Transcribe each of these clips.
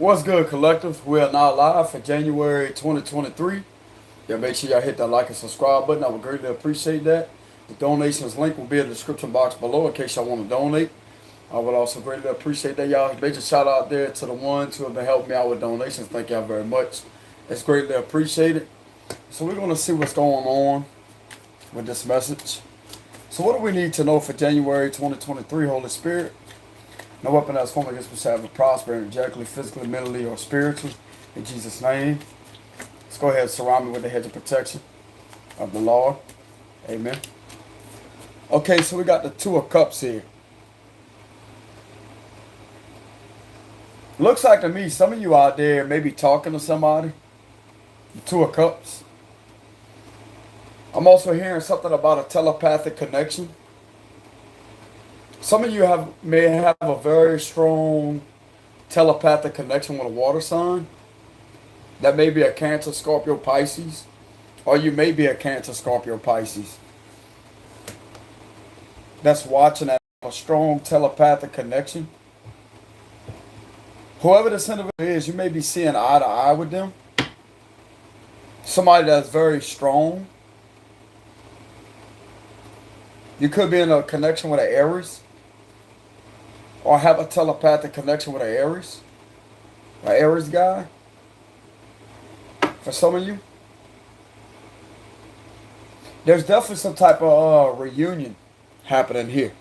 What's good, collective? We are now live for January 2023. Yeah, make sure y'all hit that like and subscribe button. I would greatly appreciate that. The donations link will be in the description box below in case y'all want to donate. I would also greatly appreciate that, y'all. Major shout out there to the ones who have been helping me out with donations. Thank y'all very much. It's greatly appreciated. So we're going to see what's going on with this message. So what do we need to know for January 2023, Holy Spirit? No weapon that's formed against us shall ever prosper, energetically, physically, mentally, or spiritually. In Jesus' name. Let's go ahead and surround me with the hedge of protection of the Lord. Amen. Okay, so we got the Two of Cups here. Looks like to me, some of you out there may be talking to somebody. The Two of Cups. I'm also hearing something about a telepathic connection. Some of you may have a very strong telepathic connection with a water sign. That may be a Cancer, Scorpio, Pisces. Or you may be a Cancer, Scorpio, Pisces. That's watching a strong telepathic connection. Whoever this individual is, you may be seeing eye to eye with them. Somebody that's very strong. You could be in a connection with an Aries. Or have a telepathic connection with an Aries guy. For some of you, there's definitely some type of reunion happening here.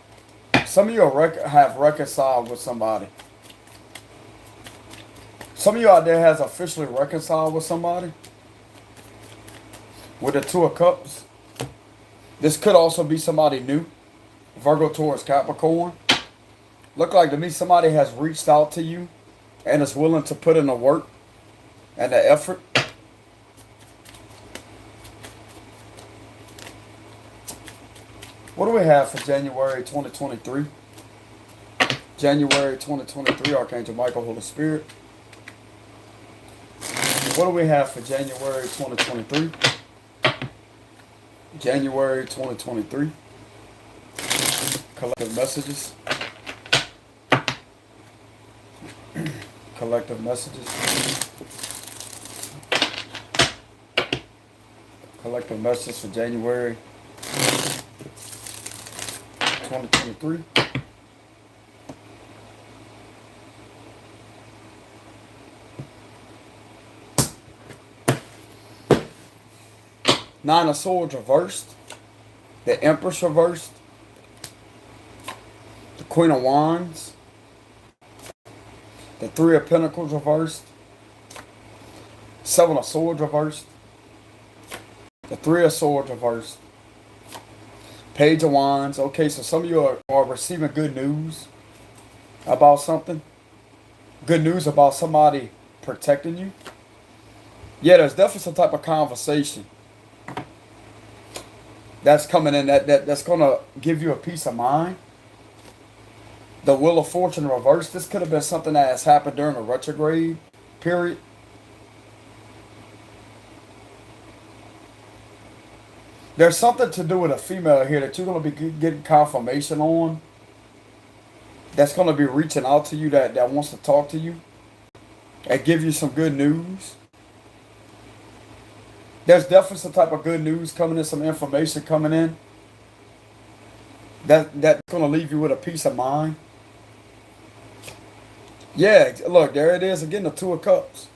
Some of you have reconciled with somebody. Some of you out there has officially reconciled with somebody. With the Two of Cups. This could also be somebody new. Virgo, Taurus, Capricorn. Look like to me somebody has reached out to you and is willing to put in the work and the effort. What do we have for January 2023? January 2023, Archangel Michael, Holy Spirit. What do we have for January 2023? January 2023. Collective messages. Collective messages. Collective messages for January 2023. Nine of Swords reversed. The Empress reversed. The Queen of Wands. The Three of Pentacles reversed. Seven of Swords reversed. The Three of Swords reversed. Page of Wands. Okay, so some of you are receiving good news about something. Good news about somebody protecting you. Yeah, there's definitely some type of conversation that's coming in that's going to give you a peace of mind. The Wheel of Fortune reversed. This could have been something that has happened during a retrograde period. There's something to do with a female here that you're going to be getting confirmation on. That's going to be reaching out to you that wants to talk to you. And give you some good news. There's definitely some type of good news coming in, some information coming in. That's going to leave you with a peace of mind. Yeah, look, there it is again, the Two of Cups.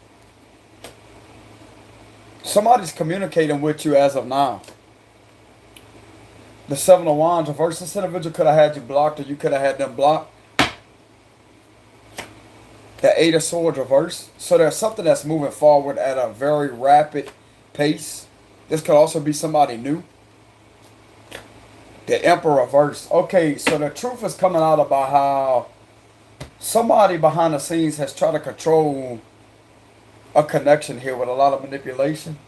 Somebody's communicating with you as of now. The Seven of Wands reversed. This individual could have had you blocked or you could have had them blocked. The Eight of Swords reversed. So there's something that's moving forward at a very rapid pace. This could also be somebody new. The Emperor reversed. Okay, so the truth is coming out about how somebody behind the scenes has tried to control a connection here with a lot of manipulation.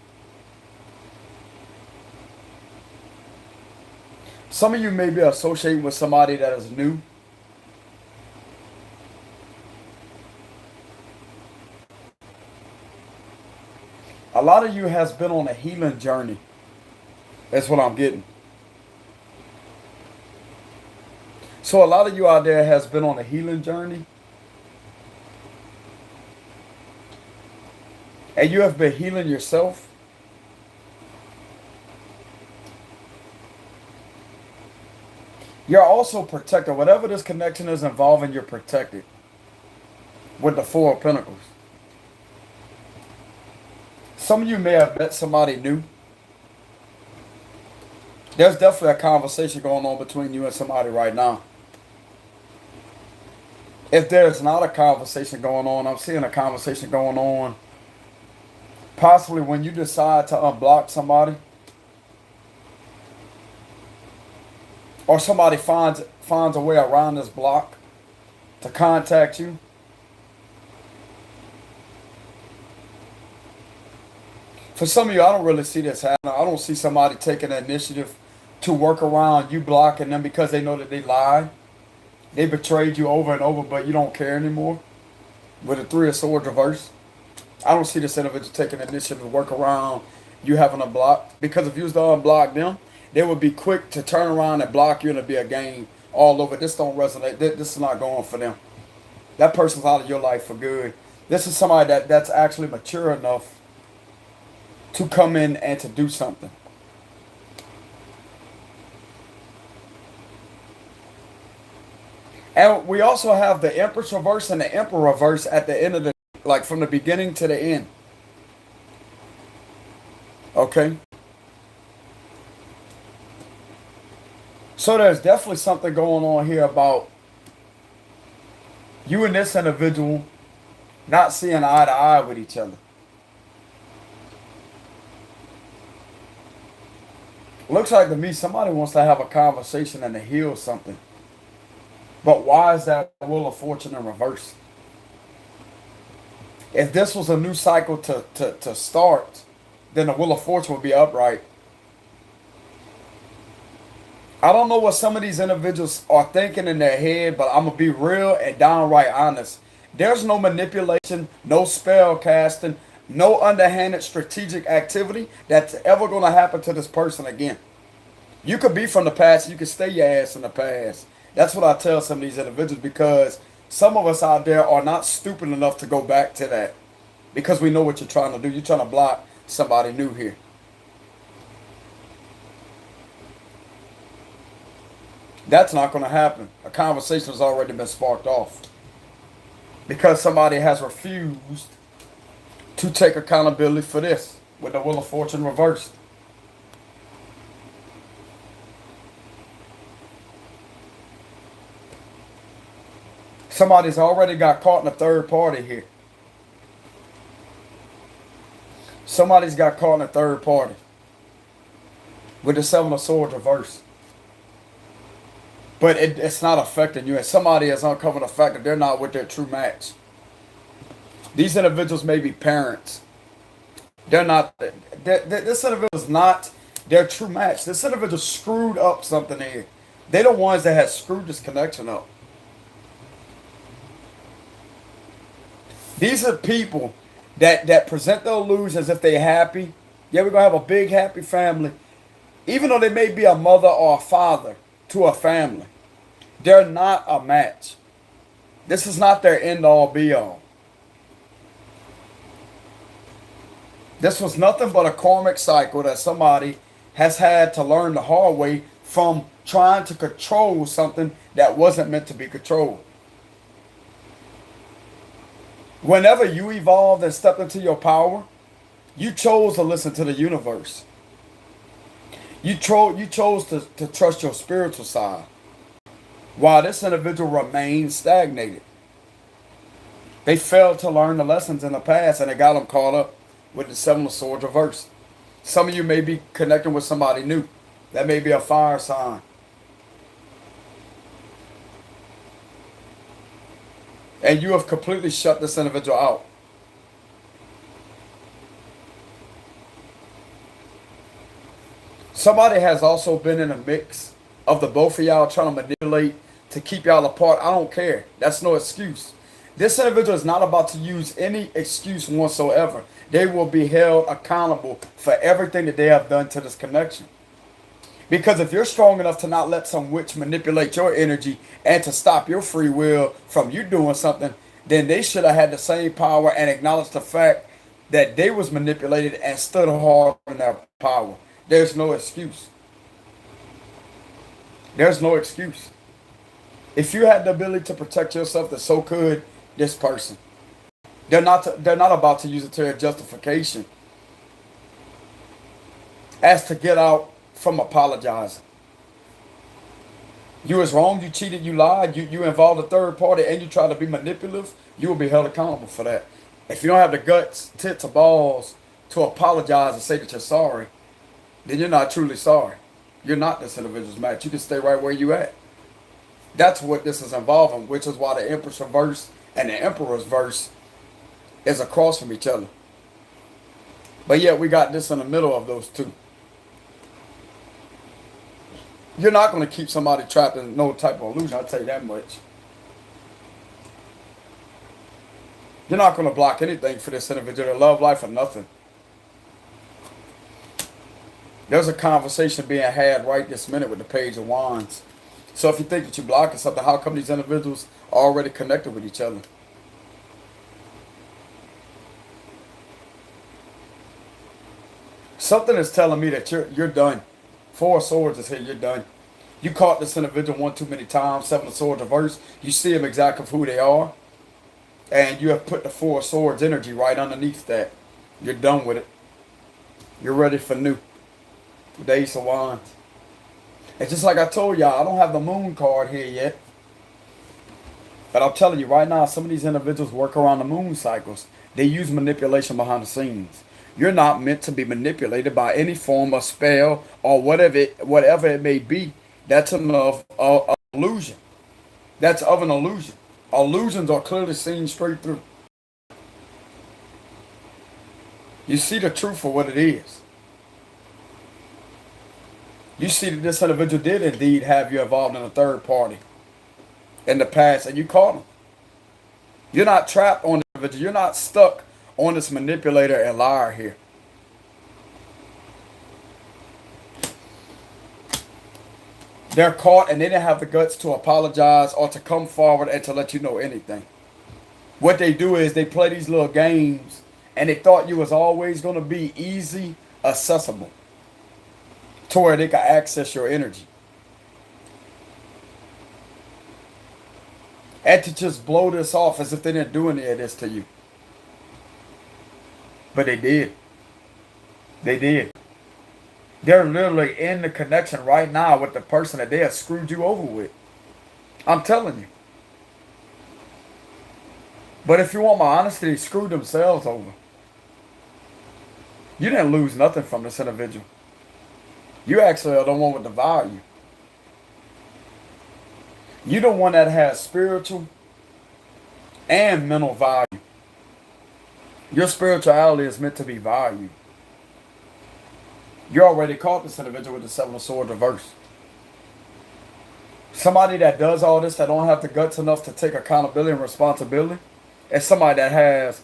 Some of you may be associating with somebody that is new. A lot of you has been on a healing journey. That's what I'm getting. So a lot of you out there has been on a healing journey. and you have been healing yourself, you're also protected. Whatever this connection is involving, you're protected with the Four of Pentacles. Some of you may have met somebody new. There's definitely a conversation going on between you and somebody right now. If there's not a conversation going on, I'm seeing a conversation going on. Possibly when you decide to unblock somebody, or somebody finds a way around this block to contact you. For some of you, I don't really see this happening. I don't see somebody taking the initiative to work around you blocking them because they know that they lied. They betrayed you over and over, but you don't care anymore. With the Three of Swords reverse, I don't see this individual taking the initiative to work around you having a block. Because if you was to unblock them, they would be quick to turn around and block you, and it'd be a game all over. This don't resonate. This is not going for them. That person's out of your life for good. This is somebody that's actually mature enough to come in and to do something. And we also have the Empress reverse and the Emperor reverse at the end of the, like from the beginning to the end. Okay? So there's definitely something going on here about you and this individual not seeing eye to eye with each other. Looks like to me somebody wants to have a conversation and to heal something. But why is that Wheel of Fortune in reverse? If this was a new cycle to start, then the Wheel of Fortune would be upright. I don't know what some of these individuals are thinking in their head, but I'm going to be real and downright honest. There's no manipulation, no spell casting, no underhanded strategic activity that's ever going to happen to this person again. You could be from the past, you could stay your ass in the past. That's what I tell some of these individuals, because some of us out there are not stupid enough to go back to that. Because we know what you're trying to do. You're trying to block somebody new here. That's not going to happen. A conversation has already been sparked off. Because somebody has refused to take accountability for this with the Wheel of Fortune reversed. Somebody's already got caught in a third party here. Somebody's got caught in a third party with the Seven of Swords reversed. But it's not affecting you. And somebody has uncovered the fact that they're not with their true match. These individuals may be parents. They're not. This individual is not their true match. This individual screwed up something here. They're the ones that have screwed this connection up. These are people that present the illusion as if they're happy. Yeah, we're going to have a big happy family. Even though they may be a mother or a father to a family, they're not a match. This is not their end-all be-all. This was nothing but a karmic cycle that somebody has had to learn the hard way from trying to control something that wasn't meant to be controlled. Whenever you evolved and stepped into your power, you chose to listen to the universe. You chose to trust your spiritual side. While this individual remained stagnated. They failed to learn the lessons in the past, and it got them caught up with the Seven of Swords reversed. Some of you may be connecting with somebody new. That may be a fire sign. And you have completely shut this individual out. Somebody has also been in a mix of the both of y'all trying to manipulate to keep y'all apart. I don't care. That's no excuse. This individual is not about to use any excuse whatsoever. They will be held accountable for everything that they have done to this connection. Because if you're strong enough to not let some witch manipulate your energy and to stop your free will from you doing something, then they should have had the same power and acknowledge the fact that they was manipulated and stood hard in their power. There's no excuse. There's no excuse. If you had the ability to protect yourself, then so could this person. They're not about to use it to their justification as to get out from apologizing. You was wrong, you cheated, you lied, you involved a third party, and you tried to be manipulative, you will be held accountable for that. If you don't have the guts, tits, or balls to apologize and say that you're sorry, then you're not truly sorry. You're not this individual's match. You can stay right where you at. That's what this is involving, which is why the Empress verse and the Emperor's verse is across from each other. But yet we got this in the middle of those two. You're not going to keep somebody trapped in no type of illusion, I'll tell you that much. You're not going to block anything for this individual, their love life, or nothing. There's a conversation being had right this minute with the Page of Wands. So if you think that you're blocking something, how come these individuals are already connected with each other? Something is telling me that you're done. Four of Swords is here, you're done. You caught this individual one too many times, Seven of Swords reverse. You see them exactly who they are. And you have put the Four of Swords energy right underneath that. You're done with it. You're ready for new. The Ace of Wands. It's just like I told y'all, I don't have the Moon card here yet. But I'm telling you right now, some of these individuals work around the moon cycles. They use manipulation behind the scenes. You're not meant to be manipulated by any form of spell or whatever it may be. That's an illusion. That's of an illusion. Illusions are clearly seen straight through. You see the truth for what it is. You see that this individual did indeed have you involved in a third party in the past, and you caught him. You're not trapped on the individual. You're not stuck on this manipulator and liar here. They're caught and they didn't have the guts to apologize or to come forward and to let you know anything. What they do is they play these little games and they thought you was always going to be easy, accessible to where they can access your energy. And to just blow this off as if they didn't do any of this to you. But they did. They did. They're literally in the connection right now with the person that they have screwed you over with. I'm telling you. But if you want my honesty, they screwed themselves over. You didn't lose nothing from this individual. You actually are the one with the value. You're the one that has spiritual and mental value. Your spirituality is meant to be valued. You already caught this individual with the Seven of Swords reverse. Somebody that does all this, that don't have the guts enough to take accountability and responsibility, is somebody that has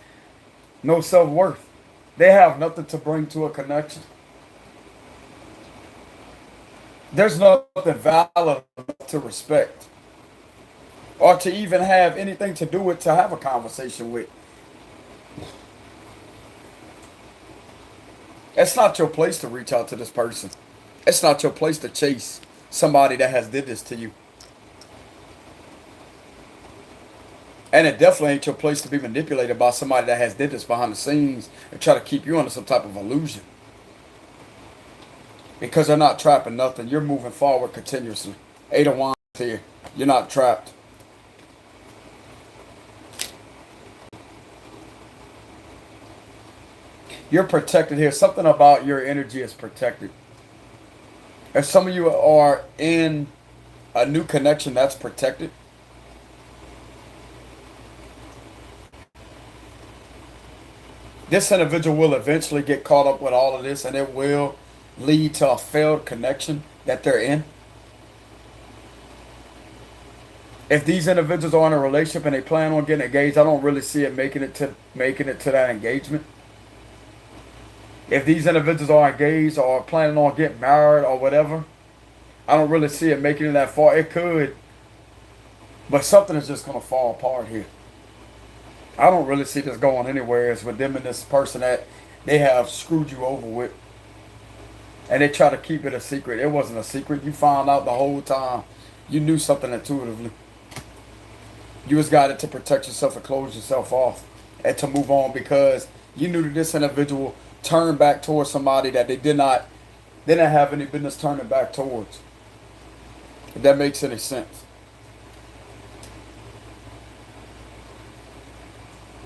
no self-worth. They have nothing to bring to a connection. There's nothing valid to respect. Or to even have anything to do with, to have a conversation with. It's not your place to reach out to this person. It's not your place to chase somebody that has did this to you. And it definitely ain't your place to be manipulated by somebody that has did this behind the scenes and try to keep you under some type of illusion. Because they're not trapping nothing. You're moving forward continuously. Eight of Wands here. You're not trapped. You're protected here. Something about your energy is protected. If some of you are in a new connection, that's protected. This individual will eventually get caught up with all of this, and it will lead to a failed connection that they're in. If these individuals are in a relationship and they plan on getting engaged, I don't really see it making it to that engagement. If these individuals are engaged or planning on getting married or whatever, I don't really see it making it that far. It could, but something is just going to fall apart here. I don't really see this going anywhere. It's with them and this person that they have screwed you over with. And they try to keep it a secret. It wasn't a secret. You found out the whole time. You knew something intuitively. You just got it to protect yourself and close yourself off. And to move on because you knew that this individual turned back towards somebody that they didn't have any business turning back towards. If that makes any sense.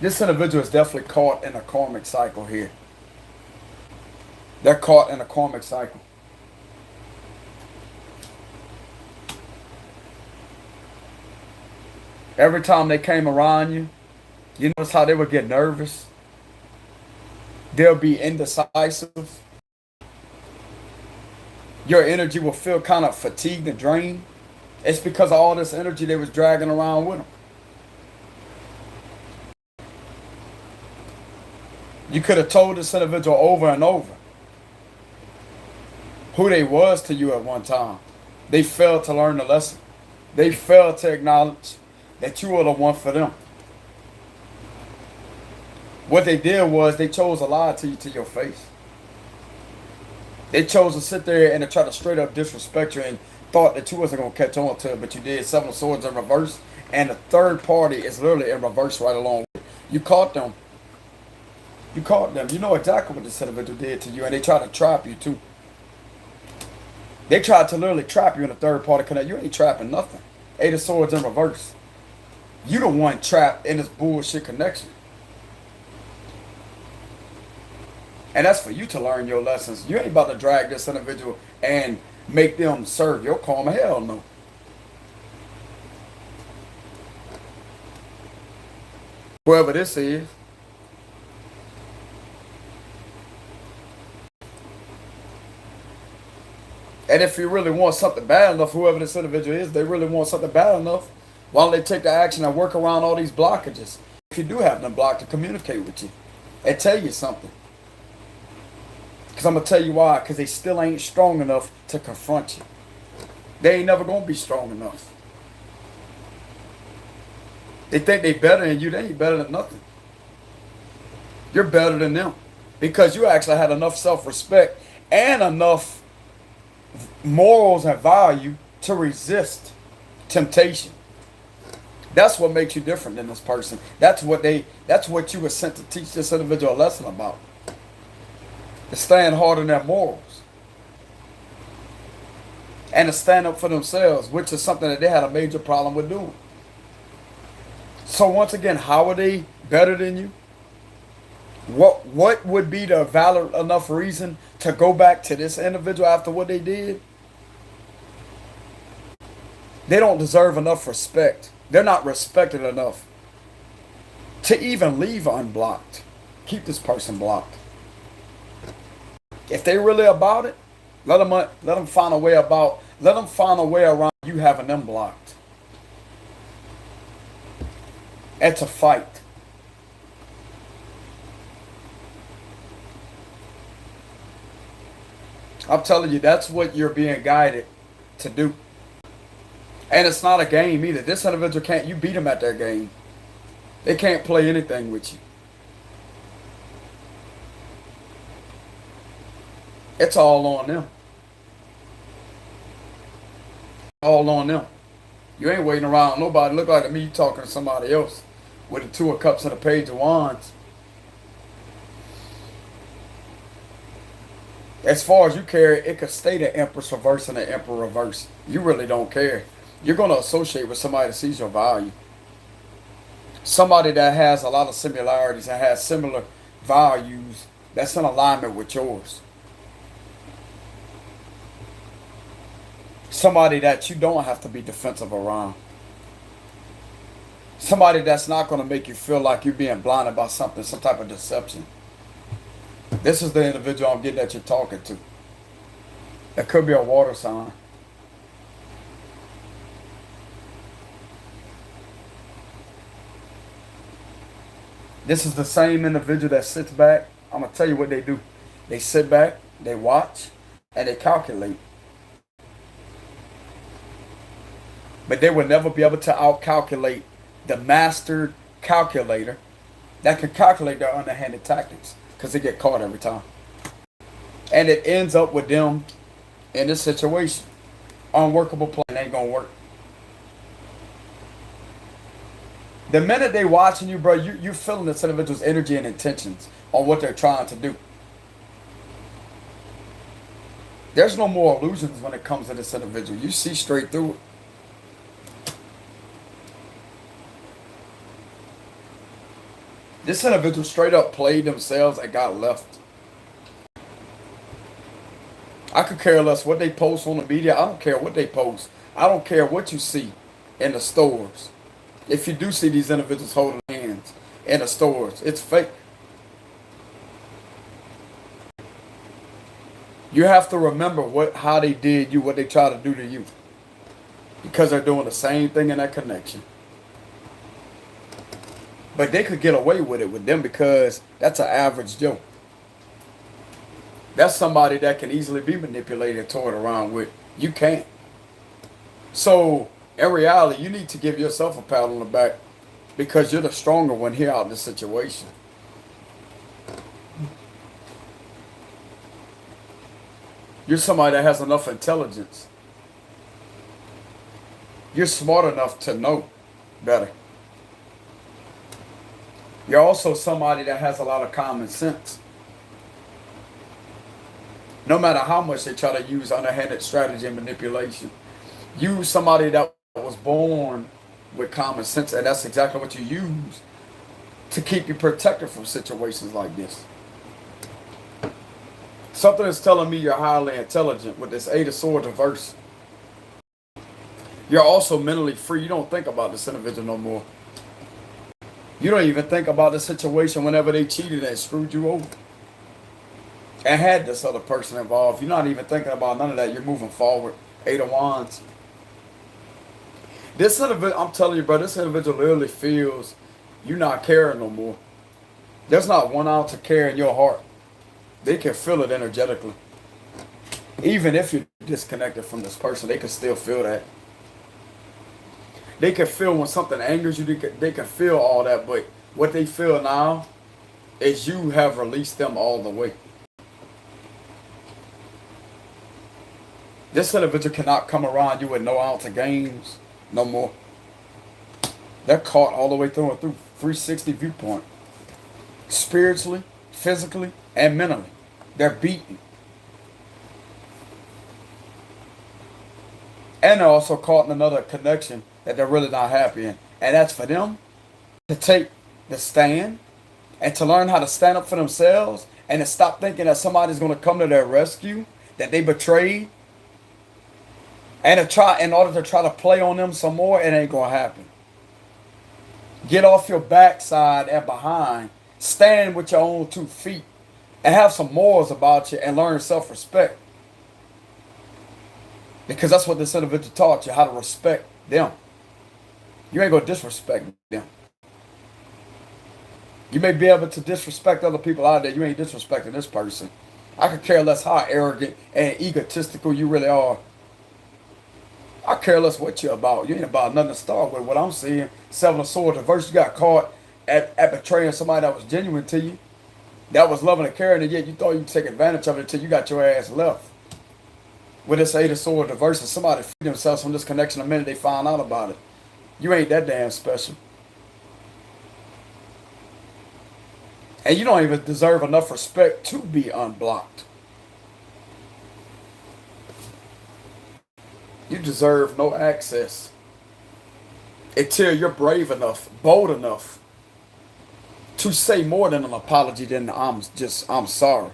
This individual is definitely caught in a karmic cycle here. They're caught in a karmic cycle. Every time they came around you, you notice how they would get nervous. They'll be indecisive. Your energy will feel kind of fatigued and drained. It's because of all this energy they was dragging around with them. You could have told this individual over and over who they was to you at one time. They failed to learn the lesson. They failed to acknowledge that you were the one for them. What they did was they chose to lie to you to your face. They chose to sit there and to try to straight up disrespect you and thought that you wasn't going to catch on to it, but you did. Seven of Swords in reverse, and the third party is literally in reverse right along with it. You caught them. You caught them. You know exactly what this individual did to you, and they tried to trap you too. They tried to literally trap you in a third party connect. You ain't trapping nothing. Eight of Swords in reverse. You the one trapped in this bullshit connection. And that's for you to learn your lessons. You ain't about to drag this individual and make them serve your karma. Hell no. Whoever this is. And if you really want something bad enough, whoever this individual is, they really want something bad enough, why don't they take the action and work around all these blockages? If you do have them blocked, to communicate with you and tell you something. Because I'm going to tell you why. Because they still ain't strong enough to confront you. They ain't never going to be strong enough. They think they better than you. They ain't better than nothing. You're better than them. Because you actually had enough self-respect and enough morals and value to resist temptation. That's what makes you different than this person. That's what you were sent to teach this individual a lesson about. To stand hard in their morals. And to stand up for themselves, which is something that they had a major problem with doing. So once again, how are they better than you? What would be the valid enough reason to go back to this individual after what they did? They don't deserve enough respect. They're not respected enough to even leave unblocked. Keep this person blocked. If they really about it, let them find a way around you having them blocked. And to fight. I'm telling you, that's what you're being guided to do. And it's not a game either. This individual can't, you beat them at their game. They can't play anything with you. It's all on them. All on them. You ain't waiting around nobody. Look like to me you talking to somebody else with the Two of Cups and the Page of Wands. As far as you care, it could stay the Empress reverse and the Emperor reverse. You really don't care. You're going to associate with somebody that sees your value. Somebody that has a lot of similarities and has similar values that's in alignment with yours. Somebody that you don't have to be defensive around. Somebody that's not going to make you feel like you're being blinded by something, some type of deception. This is the individual I'm getting that you're talking to. That could be a water sign. This is the same individual that sits back. I'm going to tell you what they do. They sit back, they watch, and they calculate. But they will never be able to out-calculate the mastered calculator that can calculate their underhanded tactics because they get caught every time. And it ends up with them in this situation. Unworkable plan ain't gonna work. The minute they watching you, bro, you're feeling this individual's energy and intentions on what they're trying to do. There's no more illusions when it comes to this individual. You see straight through it. This individual straight up played themselves and got left. I could care less what they post on the media. I don't care what they post. I don't care what you see in the stores. If you do see these individuals holding hands in the stores, it's fake. You have to remember how they did you, what they try to do to you. Because they're doing the same thing in that connection. But they could get away with it with them because that's an average Joe. That's somebody that can easily be manipulated and toyed around with. You can't. So, in reality, you need to give yourself a pat on the back because you're the stronger one here out in this situation. You're somebody that has enough intelligence. You're smart enough to know better. You're also somebody that has a lot of common sense. No matter how much they try to use underhanded strategy and manipulation, you somebody that was born with common sense, and that's exactly what you use to keep you protected from situations like this. Something is telling me you're highly intelligent with this Eight of Swords reverse. You're also mentally free. You don't think about this individual no more. You don't even think about the situation whenever they cheated and screwed you over and had this other person involved. You're not even thinking about none of that. You're moving forward. Eight of Wands. This individual, I'm telling you, bro, this individual literally feels you're not caring no more. There's not 1 ounce of care in your heart. They can feel it energetically. Even if you're disconnected from this person, they can still feel that. They can feel when something angers you, they can feel all that, but what they feel now is you have released them all the way. This individual cannot come around you with no ounce of games no more. They're caught all the way through and through. 360 viewpoint. Spiritually, physically, and mentally. They're beaten. And they're also caught in another connection that they're really not happy in. And that's for them to take the stand and to learn how to stand up for themselves and to stop thinking that somebody's going to come to their rescue, that they betrayed, and to try, in order to try to play on them some more, it ain't going to happen. Get off your backside and behind. Stand with your own 2 feet and have some morals about you and learn self-respect. Because that's what this individual taught you, how to respect them. You ain't going to disrespect them. You may be able to disrespect other people out there. You ain't disrespecting this person. I could care less how arrogant and egotistical you really are. I care less what you're about. You ain't about nothing to start with. What I'm seeing, 7 of Swords reverse, you got caught at betraying somebody that was genuine to you, that was loving and caring, and yet you thought you'd take advantage of it until you got your ass left. With this 8 of Swords reverse, and somebody freed themselves from this connection the minute they found out about it. You ain't that damn special. And you don't even deserve enough respect to be unblocked. You deserve no access until you're brave enough, bold enough to say more than an apology than I'm sorry.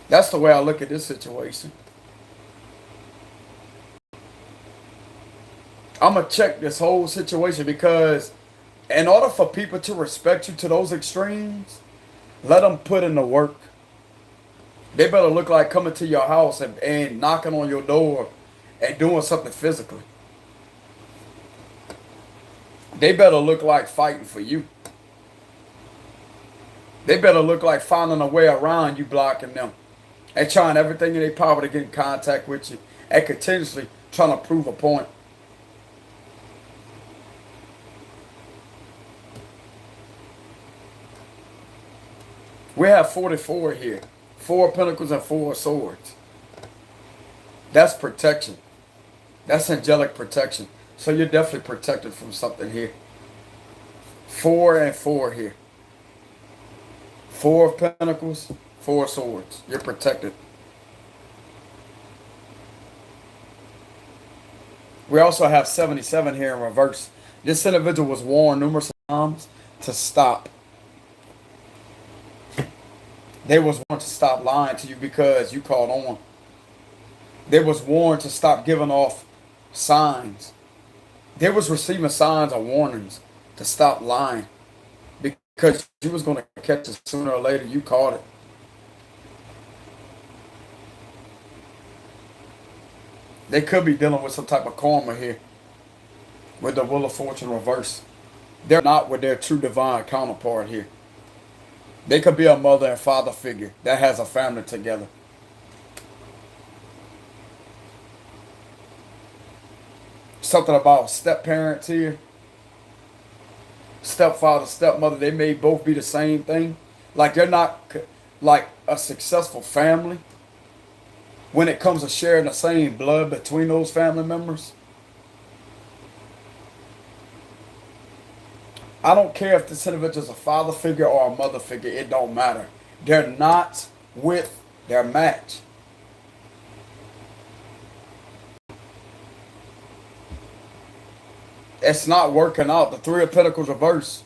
That's the way I look at this situation. I'm going to check this whole situation because in order for people to respect you to those extremes, let them put in the work. They better look like coming to your house and knocking on your door and doing something physically. They better look like fighting for you. They better look like finding a way around you blocking them and trying everything in their power to get in contact with you and continuously trying to prove a point. We have 44 here. 4 pentacles and 4 swords. That's protection. That's angelic protection. So you're definitely protected from something here. 4 and 4 here. 4 of pentacles, 4 swords. You're protected. We also have 77 here in reverse. This individual was warned numerous times to stop. They was warned to stop lying to you because you caught on. They was warned to stop giving off signs. They was receiving signs or warnings to stop lying because you was going to catch it sooner or later. You caught it. They could be dealing with some type of karma here with the Wheel of Fortune reverse. They're not with their true divine counterpart here. They could be a mother and father figure that has a family together. Something about step parents here. Stepfather, stepmother, they may both be the same thing. Like they're not like a successful family when it comes to sharing the same blood between those family members. I don't care if this individual is a father figure or a mother figure. It don't matter. They're not with their match. It's not working out. The 3 of Pentacles reverse.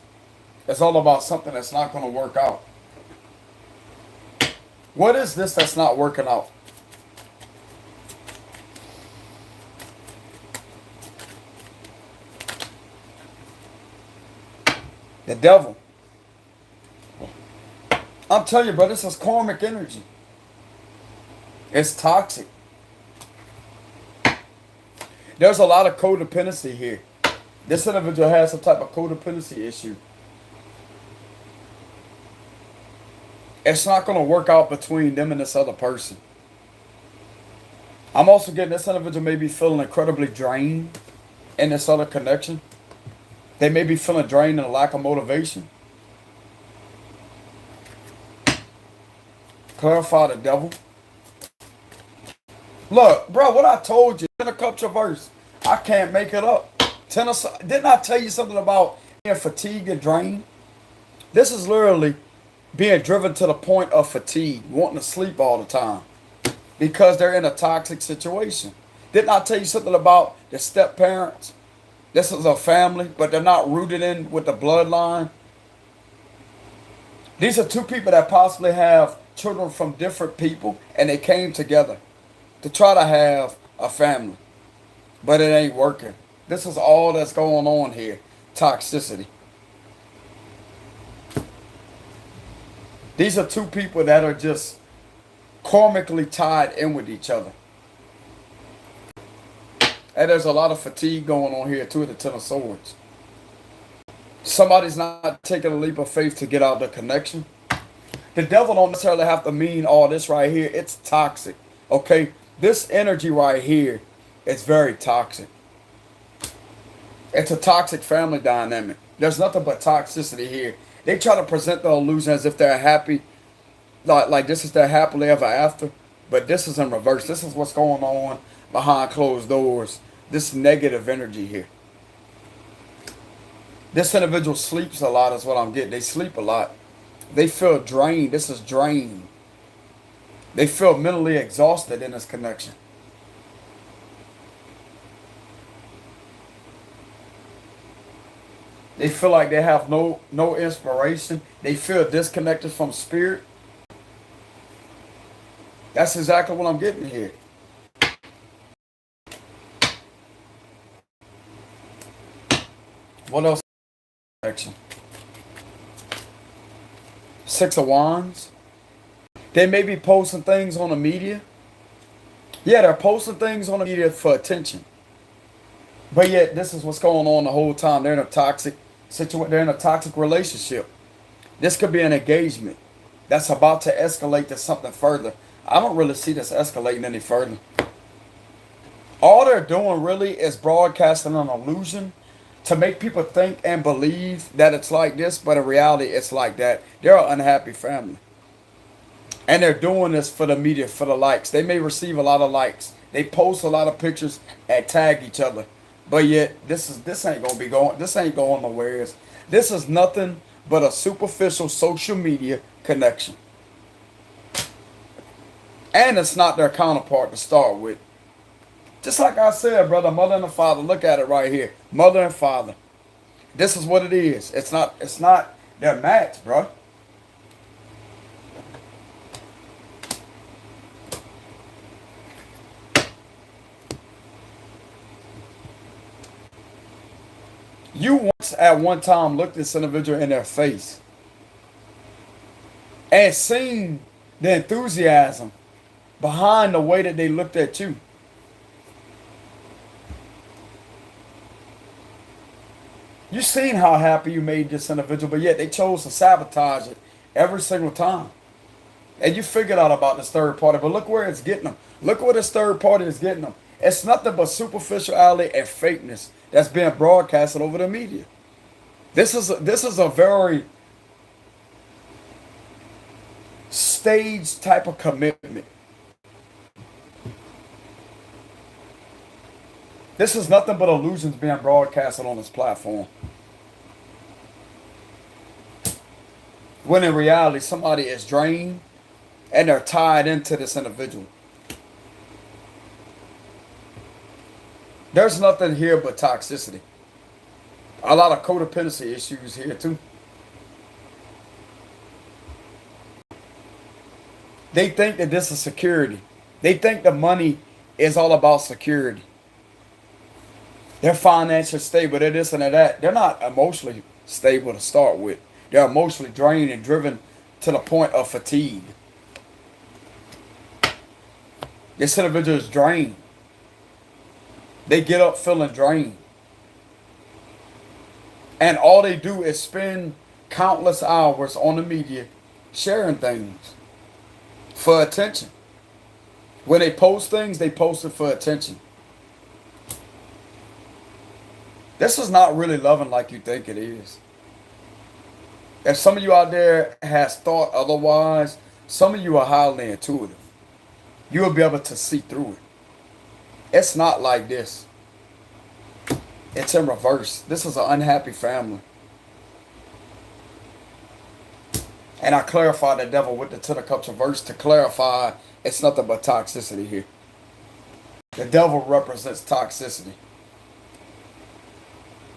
It's all about something that's not going to work out. What is this that's not working out? The devil. I'm telling you, bro, this is karmic energy. It's toxic. There's a lot of codependency here. This individual has some type of codependency issue. It's not going to work out between them and this other person. I'm also getting this individual may be feeling incredibly drained in this other connection. They may be feeling drained and a lack of motivation. Clarify the devil. Look, bro, what I told you, 10 of Cups reverse. I can't make it up. Didn't I tell you something about being fatigued and drained? This is literally being driven to the point of fatigue, wanting to sleep all the time because they're in a toxic situation. Didn't I tell you something about the step parents? This is a family, but they're not rooted in with the bloodline. These are 2 people that possibly have children from different people, and they came together to try to have a family, but it ain't working. This is all that's going on here. Toxicity. These are 2 people that are just karmically tied in with each other. And there's a lot of fatigue going on here too with the 10 of Swords. Somebody's not taking a leap of faith to get out the connection. The devil don't necessarily have to mean all this right here. It's toxic. Okay? This energy right here is very toxic. It's a toxic family dynamic. There's nothing but toxicity here. They try to present the illusion as if they're happy. Like this is their happily ever after. But this is in reverse. This is what's going on behind closed doors. This negative energy here. This individual sleeps a lot is what I'm getting. They sleep a lot. They feel drained. This is drained. They feel mentally exhausted in this connection. They feel like they have no inspiration. They feel disconnected from spirit. That's exactly what I'm getting here. What else? 6 of Wands. They may be posting things on the media. Yeah, they're posting things on the media for attention. But yet, this is what's going on the whole time. They're in a toxic situation. They're in a toxic relationship. This could be an engagement that's about to escalate to something further. I don't really see this escalating any further. All they're doing really is broadcasting an illusion to make people think and believe that it's like this, but in reality, it's like that. They're an unhappy family. And they're doing this for the media, for the likes. They may receive a lot of likes. They post a lot of pictures and tag each other. But yet, this ain't gonna be going. This ain't going nowhere. This is nothing but a superficial social media connection. And it's not their counterpart to start with. Just like I said, brother, mother and the father. Look at it right here, mother and father. This is what it is. It's not. It's not their match, bro. You once at one time looked this individual in their face and seen the enthusiasm behind the way that they looked at you. You seen how happy you made this individual, but yet they chose to sabotage it every single time. And you figured out about this third party, but look where it's getting them. Look where this third party is getting them. It's nothing but superficiality and fakeness that's being broadcasted over the media. This is a very staged type of commitment. This is nothing but illusions being broadcasted on this platform. When in reality, somebody is drained and they're tied into this individual. There's nothing here but toxicity. A lot of codependency issues here too. They think that this is security. They think the money is all about security. They're financially stable, they're this and they're that. They're not emotionally stable to start with. They're emotionally drained and driven to the point of fatigue. This individual is drained. They get up feeling drained. And all they do is spend countless hours on the media sharing things for attention. When they post things, they post it for attention. This is not really loving like you think it is. If some of you out there has thought otherwise, some of you are highly intuitive. You will be able to see through it. It's not like this. It's in reverse. This is an unhappy family. And I clarify the devil with the Ten of Cups reverse to clarify it's nothing but toxicity here. The devil represents toxicity.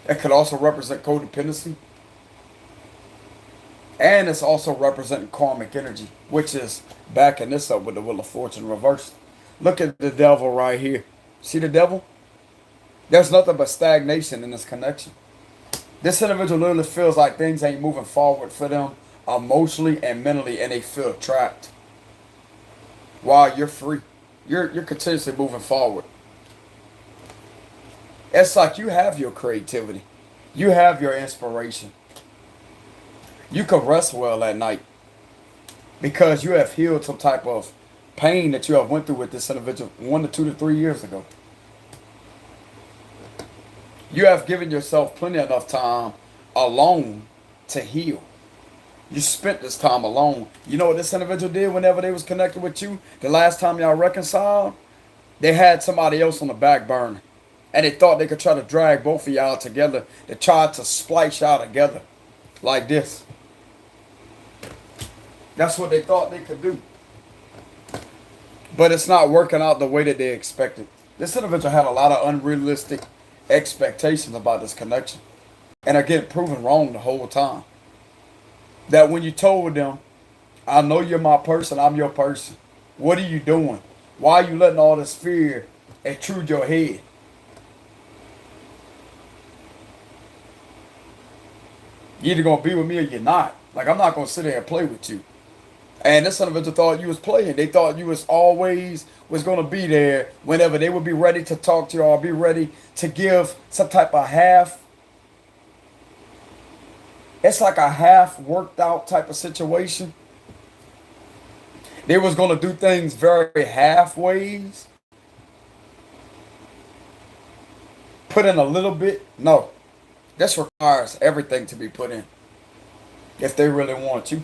It could also represent codependency. And it's also representing karmic energy, which is backing this up with the Wheel of Fortune reversed. Look at the devil right here. See the devil? There's nothing but stagnation in this connection. This individual literally feels like things ain't moving forward for them emotionally and mentally, and they feel trapped. While you're free. You're continuously moving forward. It's like you have your creativity. You have your inspiration. You can rest well at night because you have healed some type of pain that you have went through with this individual 1 to 2 to 3 years ago. You have given yourself plenty enough time alone to heal. You spent this time alone. You know what this individual did whenever they was connected with you? The last time y'all reconciled, they had somebody else on the back burner. And they thought they could try to drag both of y'all together. They tried to splice y'all together like this. That's what they thought they could do. But it's not working out the way that they expected. This individual had a lot of unrealistic expectations about this connection. And are getting proven wrong the whole time. That when you told them, I know you're my person, I'm your person. What are you doing? Why are you letting all this fear intrude your head? You're either going to be with me or you're not. Like, I'm not going to sit there and play with you. And this individual thought you was playing. They thought you was always was going to be there whenever they would be ready to talk to you or be ready to give some type of half. It's like a half worked out type of situation. They was going to do things very halfways. Put in a little bit. No. This requires everything to be put in. If they really want you.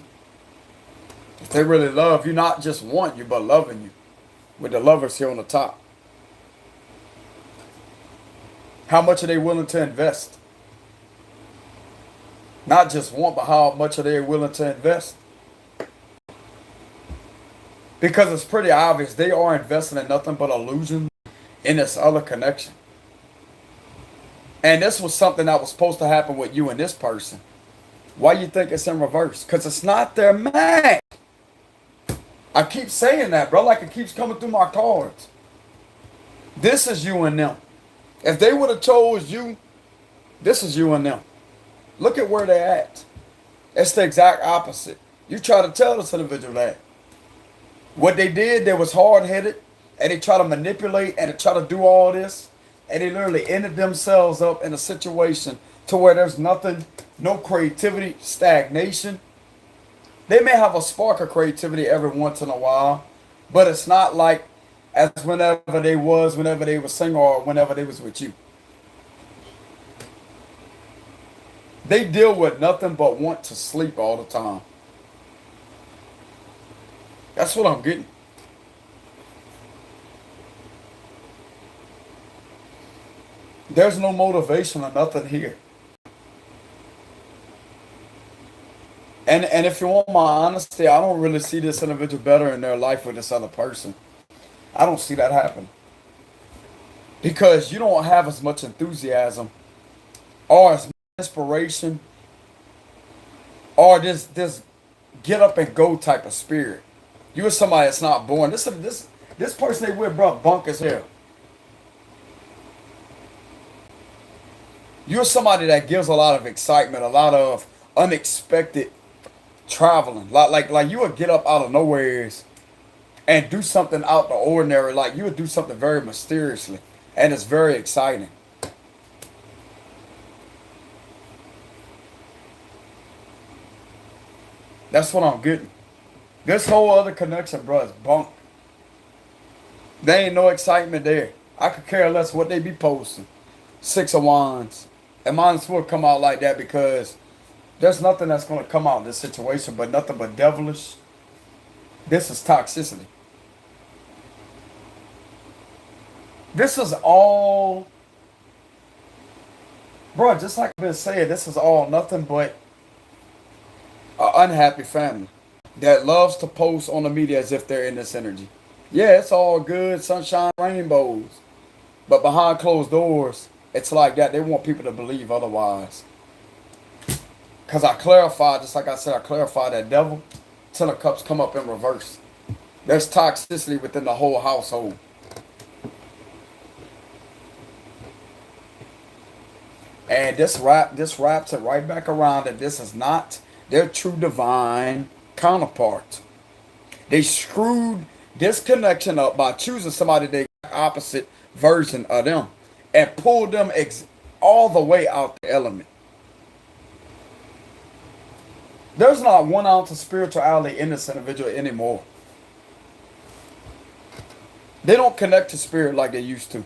If they really love you, not just want you, but loving you. With the lovers here on the top. How much are they willing to invest? Not just want, but how much are they willing to invest? Because it's pretty obvious they are investing in nothing but illusion in this other connection. And this was something that was supposed to happen with you and this person. Why you think it's in reverse? Because it's not their man. I keep saying that, bro, like it keeps coming through my cards. This is you and them. If they would have chose you, this is you and them. Look at where they're at. It's the exact opposite. You try to tell this individual that. What they did, they was hard-headed, and they try to manipulate and they try to do all this, and they literally ended themselves up in a situation to where there's nothing, no creativity, stagnation. They may have a spark of creativity every once in a while, but it's not like as whenever they were single or whenever they was with you. They deal with nothing but want to sleep all the time. That's what I'm getting. There's no motivation or nothing here. And if you want my honesty, I don't really see this individual better in their life with this other person. I don't see that happen. Because you don't have as much enthusiasm or as much inspiration or this get up and go type of spirit. You are somebody that's not born. This person they with, bro, bunk as hell. You're somebody that gives a lot of excitement, a lot of unexpected traveling. Like you would get up out of nowhere and do something out the ordinary. Like you would do something very mysteriously. And it's very exciting. That's what I'm getting. This whole other connection, bro, is bunk. There ain't no excitement there. I could care less what they be posting. 6 of Wands. And mine will come out like that because there's nothing that's going to come out of this situation but nothing but devilish. This is toxicity. This is all, bro, just like I've been saying, this is all nothing but an unhappy family that loves to post on the media as if they're in this energy. Yeah, it's all good, sunshine, rainbows. But behind closed doors, it's like that. They want people to believe otherwise. Because I clarified, just like I said, I clarified that devil. 10 of Cups come up in reverse. There's toxicity within the whole household. And this wraps it right back around that this is not their true divine counterpart. They screwed this connection up by choosing somebody they opposite version of them and pulled them all the way out the element. There's not 1 ounce of spirituality in this individual anymore. They don't connect to spirit like they used to.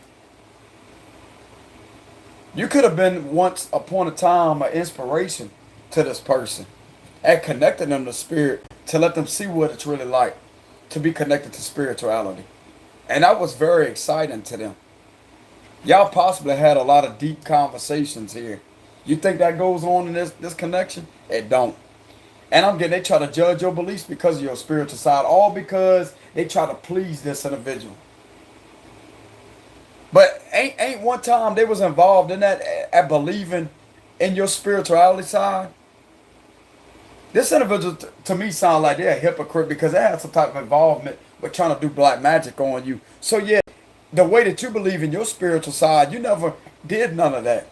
You could have been once upon a time an inspiration to this person and connected them to spirit to let them see what it's really like to be connected to spirituality. And that was very exciting to them. Y'all possibly had a lot of deep conversations here. You think that goes on in this connection? It don't. And I'm getting, they try to judge your beliefs because of your spiritual side, all because they try to please this individual. But ain't one time they was involved in that at believing in your spirituality side? This individual to me sound like they're a hypocrite because they had some type of involvement with trying to do black magic on you. So yeah, the way that you believe in your spiritual side, you never did none of that.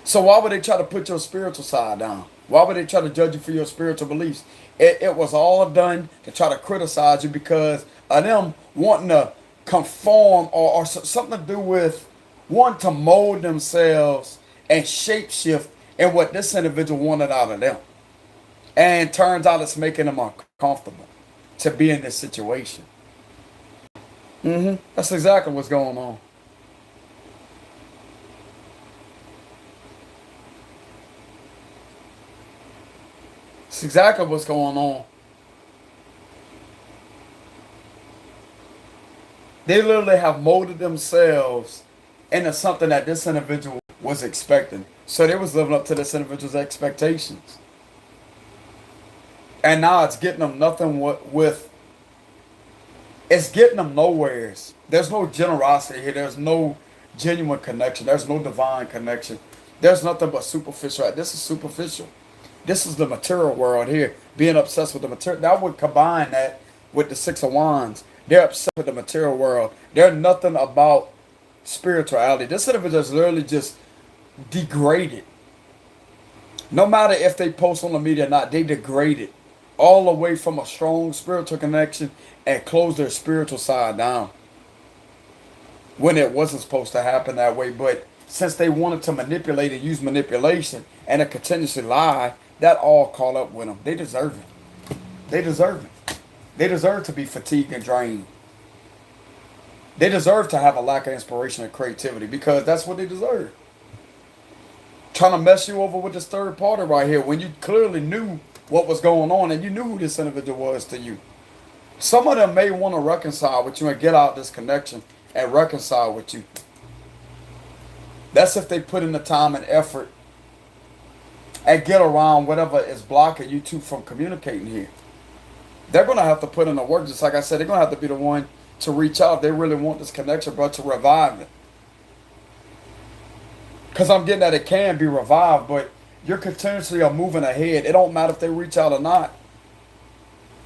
So why would they try to put your spiritual side down? Why would they try to judge you for your spiritual beliefs? It was all done to try to criticize you because of them wanting to conform or something to do with wanting to mold themselves and shapeshift in what this individual wanted out of them. And turns out it's making them uncomfortable to be in this situation. That's exactly what's going on. It's exactly what's going on. They literally have molded themselves into something that this individual was expecting. So they was living up to this individual's expectations. And now it's getting them nothing with it's getting them nowheres. There's no generosity here. There's no genuine connection. There's no divine connection. There's nothing but superficial. This is superficial. This is the material world here. Being obsessed with the material. That would combine that with the Six of Wands. They're obsessed with the material world. They're nothing about spirituality. This individual is literally just degraded. No matter if they post on the media or not, they degrade it all away from a strong spiritual connection and close their spiritual side down when it wasn't supposed to happen that way. But since they wanted to manipulate and use manipulation and a continuously lie, that all caught up with them. They deserve it. They deserve it. They deserve to be fatigued and drained. They deserve to have a lack of inspiration and creativity because that's what they deserve. Trying to mess you over with this third party right here when you clearly knew what was going on and you knew who this individual was to you. Some of them may want to reconcile with you and get out this connection and reconcile with you. That's if they put in the time and effort and get around whatever is blocking you two from communicating here. They're going to have to put in the work. Just like I said, they're going to have to be the one to reach out if they really want this connection, but to revive it. Because I'm getting that it can be revived, but you're continuously moving ahead. It don't matter if they reach out or not.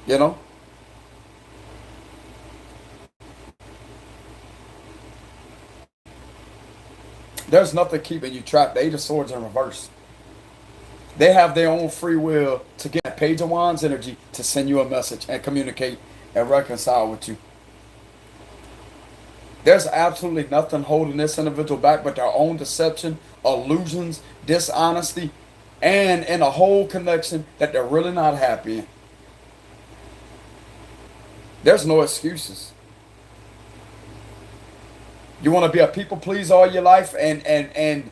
You know? There's nothing keeping you trapped. The Eight of Swords in reverse. They have their own free will to get that Page of Wands energy to send you a message and communicate and reconcile with you. There's absolutely nothing holding this individual back but their own deception, illusions, dishonesty, and in a whole connection that they're really not happy in. There's no excuses. You want to be a people pleaser all your life and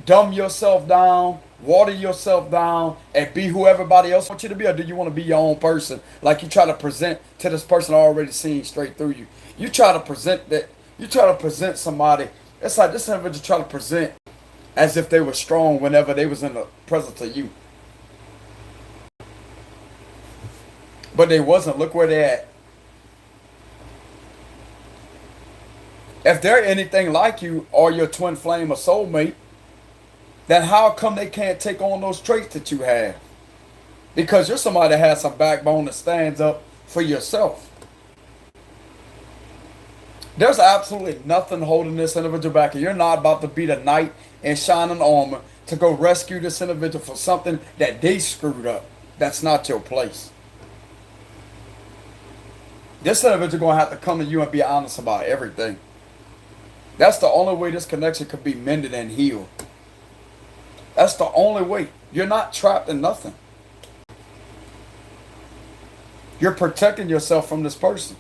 dumb yourself down, water yourself down, and be who everybody else wants you to be? Or do you want to be your own person like you try to present to this person already seeing straight through you? You try to present that. You try to present somebody. It's like this individual try to present as if they were strong whenever they was in the presence of you. But they wasn't. Look where they're at. If they're anything like you or your twin flame or soulmate, then how come they can't take on those traits that you have? Because you're somebody that has some backbone that stands up for yourself. There's absolutely nothing holding this individual back. And you're not about to be the knight in shining armor to go rescue this individual for something that they screwed up. That's not your place. This individual going to have to come to you and be honest about everything. That's the only way this connection could be mended and healed. That's the only way. You're not trapped in nothing. You're protecting yourself from this person.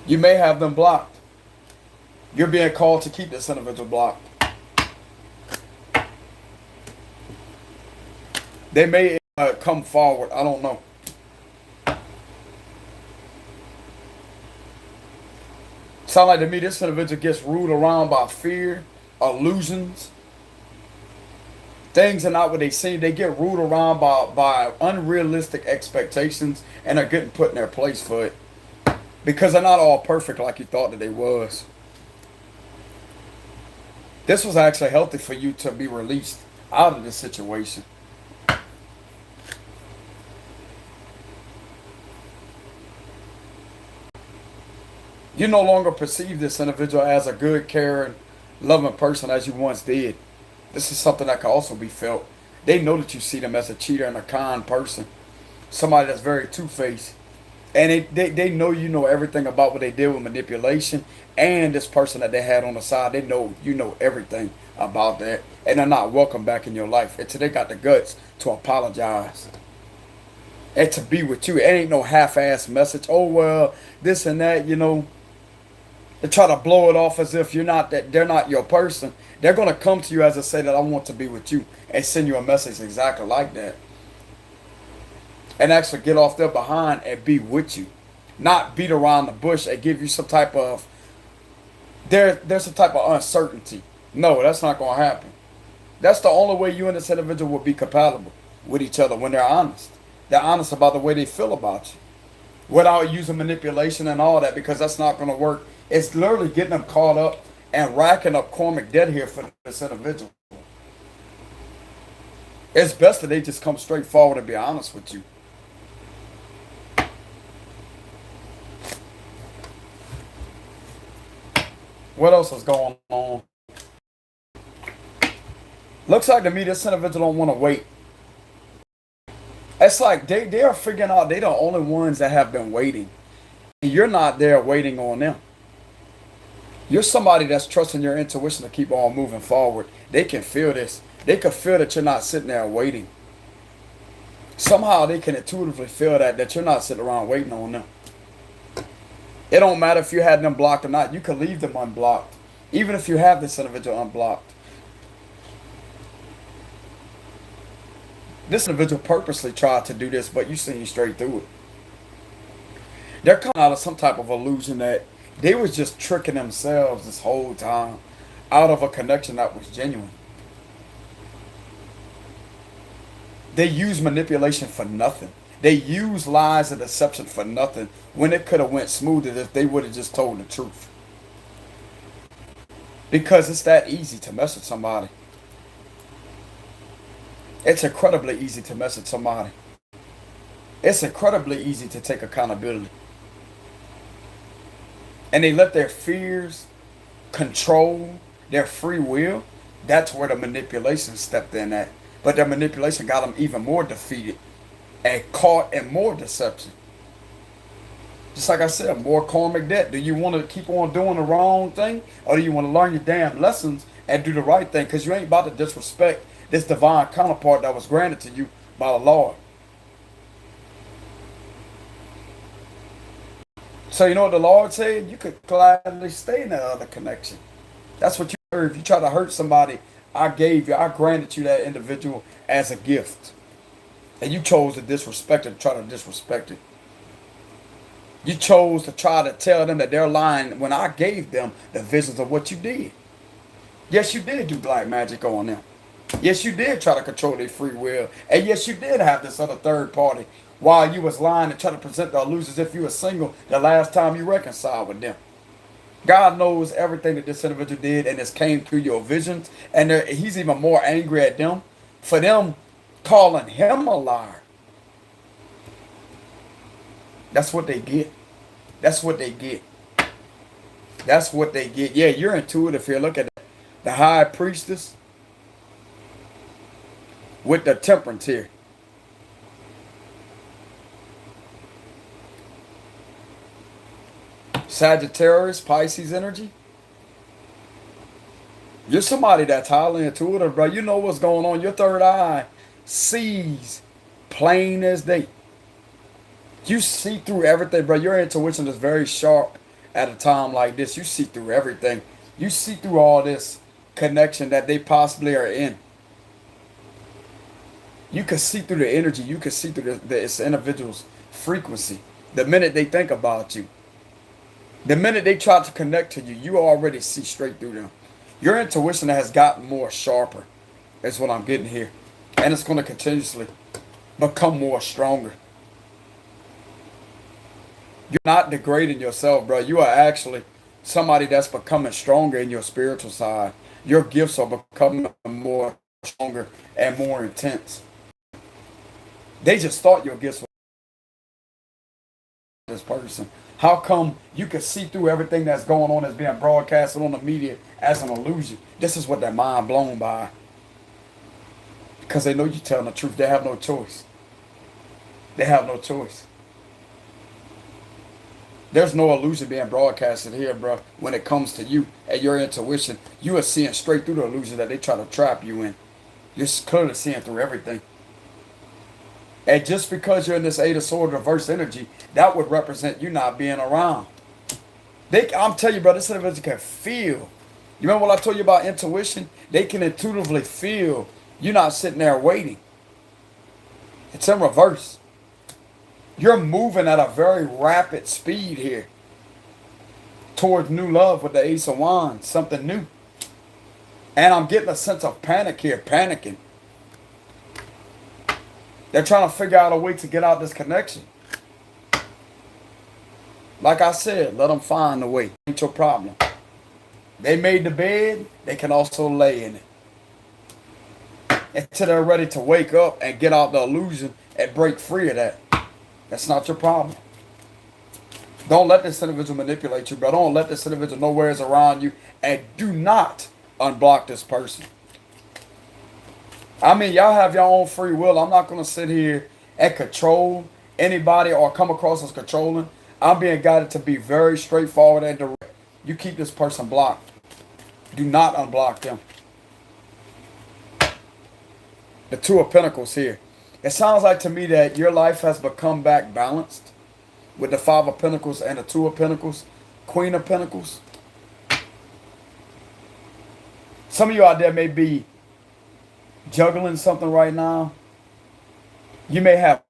You may have them blocked. You're being called to keep this individual blocked. They may come forward. I don't know. Sound like to me this individual gets ruled around by fear, illusions. Things are not what they seem. They get ruled around by unrealistic expectations and are getting put in their place for it. Because they're not all perfect like you thought that they was. This was actually healthy for you to be released out of this situation. You no longer perceive this individual as a good, caring, loving person as you once did. This is something that can also be felt. They know that you see them as a cheater and a con person. Somebody that's very two-faced. And they know you know everything about what they did with manipulation. And this person that they had on the side, they know you know everything about that. And they're not welcome back in your life until they got the guts to apologize. And to be with you. It ain't no half-ass message. Oh, well, this and that, you know. They try to blow it off as if you're not that they're not your person. They're going to come to you as I say that I want to be with you and send you a message exactly like that. and actually get off their behind and be with you, not beat around the bush and give you some type of there's some type of uncertainty. No, that's not gonna happen. That's the only way you and this individual will be compatible with each other when they're honest. They're honest about the way they feel about you, without using manipulation and all that, because that's not gonna work. It's literally getting them caught up and racking up karmic debt here for this individual. It's best that they just come straight forward and be honest with you. What else is going on? Looks like to me this individual don't want to wait. It's like they are figuring out they're the only ones that have been waiting. And you're not there waiting on them. You're somebody that's trusting your intuition to keep on moving forward. They can feel this. They can feel that you're not sitting there waiting. Somehow they can intuitively feel that you're not sitting around waiting on them. It don't matter if you had them blocked or not. You can leave them unblocked. Even if you have this individual unblocked. This individual purposely tried to do this, but you seen straight through it. They're coming out of some type of illusion that they was just tricking themselves this whole time out of a connection that was genuine. They use manipulation for nothing. They use lies and deception for nothing when it could have went smoother if they would have just told the truth. Because it's that easy to mess with somebody. It's incredibly easy to mess with somebody. It's incredibly easy to take accountability. And they let their fears control their free will. That's where the manipulation stepped in at. But their manipulation got them even more defeated and caught in more deception. Just like I said, more karmic debt. Do you want to keep on doing the wrong thing? Or do you want to learn your damn lessons and do the right thing? Because you ain't about to disrespect this divine counterpart that was granted to you by the Lord. So you know what the Lord said? You could gladly stay in that other connection. That's what you heard. If you try to hurt somebody, I granted you that individual as a gift. And you chose to disrespect it, try to disrespect it. You chose to try to tell them that they're lying when I gave them the visions of what you did. Yes, you did do black magic on them. Yes, you did try to control their free will. And yes, you did have this other third party while you was lying and trying to present the illusion as if you were single the last time you reconciled with them. God knows everything that this individual did, and this came through your visions. And he's even more angry at them for them calling him a liar. That's what they get. That's what they get. That's what they get. Yeah, you're intuitive here. Look at that. The high priestess with the temperance here. Sagittarius, Pisces energy. You're somebody that's highly intuitive, bro. You know what's going on. Your third eye sees plain as day. You see through everything, bro. Your intuition is very sharp at a time like this. You see through everything. You see through all this connection that they possibly are in. You can see through the energy. You can see through this individual's frequency. The minute they think about you. The minute they try to connect to you, you already see straight through them. Your intuition has gotten more sharper. That's what I'm getting here. And it's going to continuously become more stronger. You're not degrading yourself, bro. You are actually somebody that's becoming stronger in your spiritual side. Your gifts are becoming more stronger and more intense. They just thought your gifts were this person. How come you can see through everything that's going on that's being broadcasted on the media as an illusion? This is what they're mind blown by. Because they know you're telling the truth. They have no choice. They have no choice. There's no illusion being broadcasted here, bro. When it comes to you and your intuition, you are seeing straight through the illusion that they try to trap you in. You're clearly seeing through everything. And just because you're in this Eight of Swords reverse energy, that would represent you not being around. I'm telling you, bro, this individual can feel. You remember what I told you about intuition? They can intuitively feel you're not sitting there waiting. It's in reverse. You're moving at a very rapid speed here towards new love with the Ace of Wands, something new. And I'm getting a sense of panic here, panicking. They're trying to figure out a way to get out this connection. Like I said, let them find a way. Ain't your problem. They made the bed, they can also lay in it. Until they're ready to wake up and get out the illusion and break free of that. That's not your problem. Don't let this individual manipulate you, bro. Don't let this individual know where it's around you. And do not unblock this person. I mean, y'all have your own free will. I'm not going to sit here and control anybody or come across as controlling. I'm being guided to be very straightforward and direct. You keep this person blocked. Do not unblock them. The Two of Pentacles here. It sounds like to me that your life has become back balanced with the Five of Pentacles and the Two of Pentacles, Queen of Pentacles. Some of you out there may be juggling something right now. You may have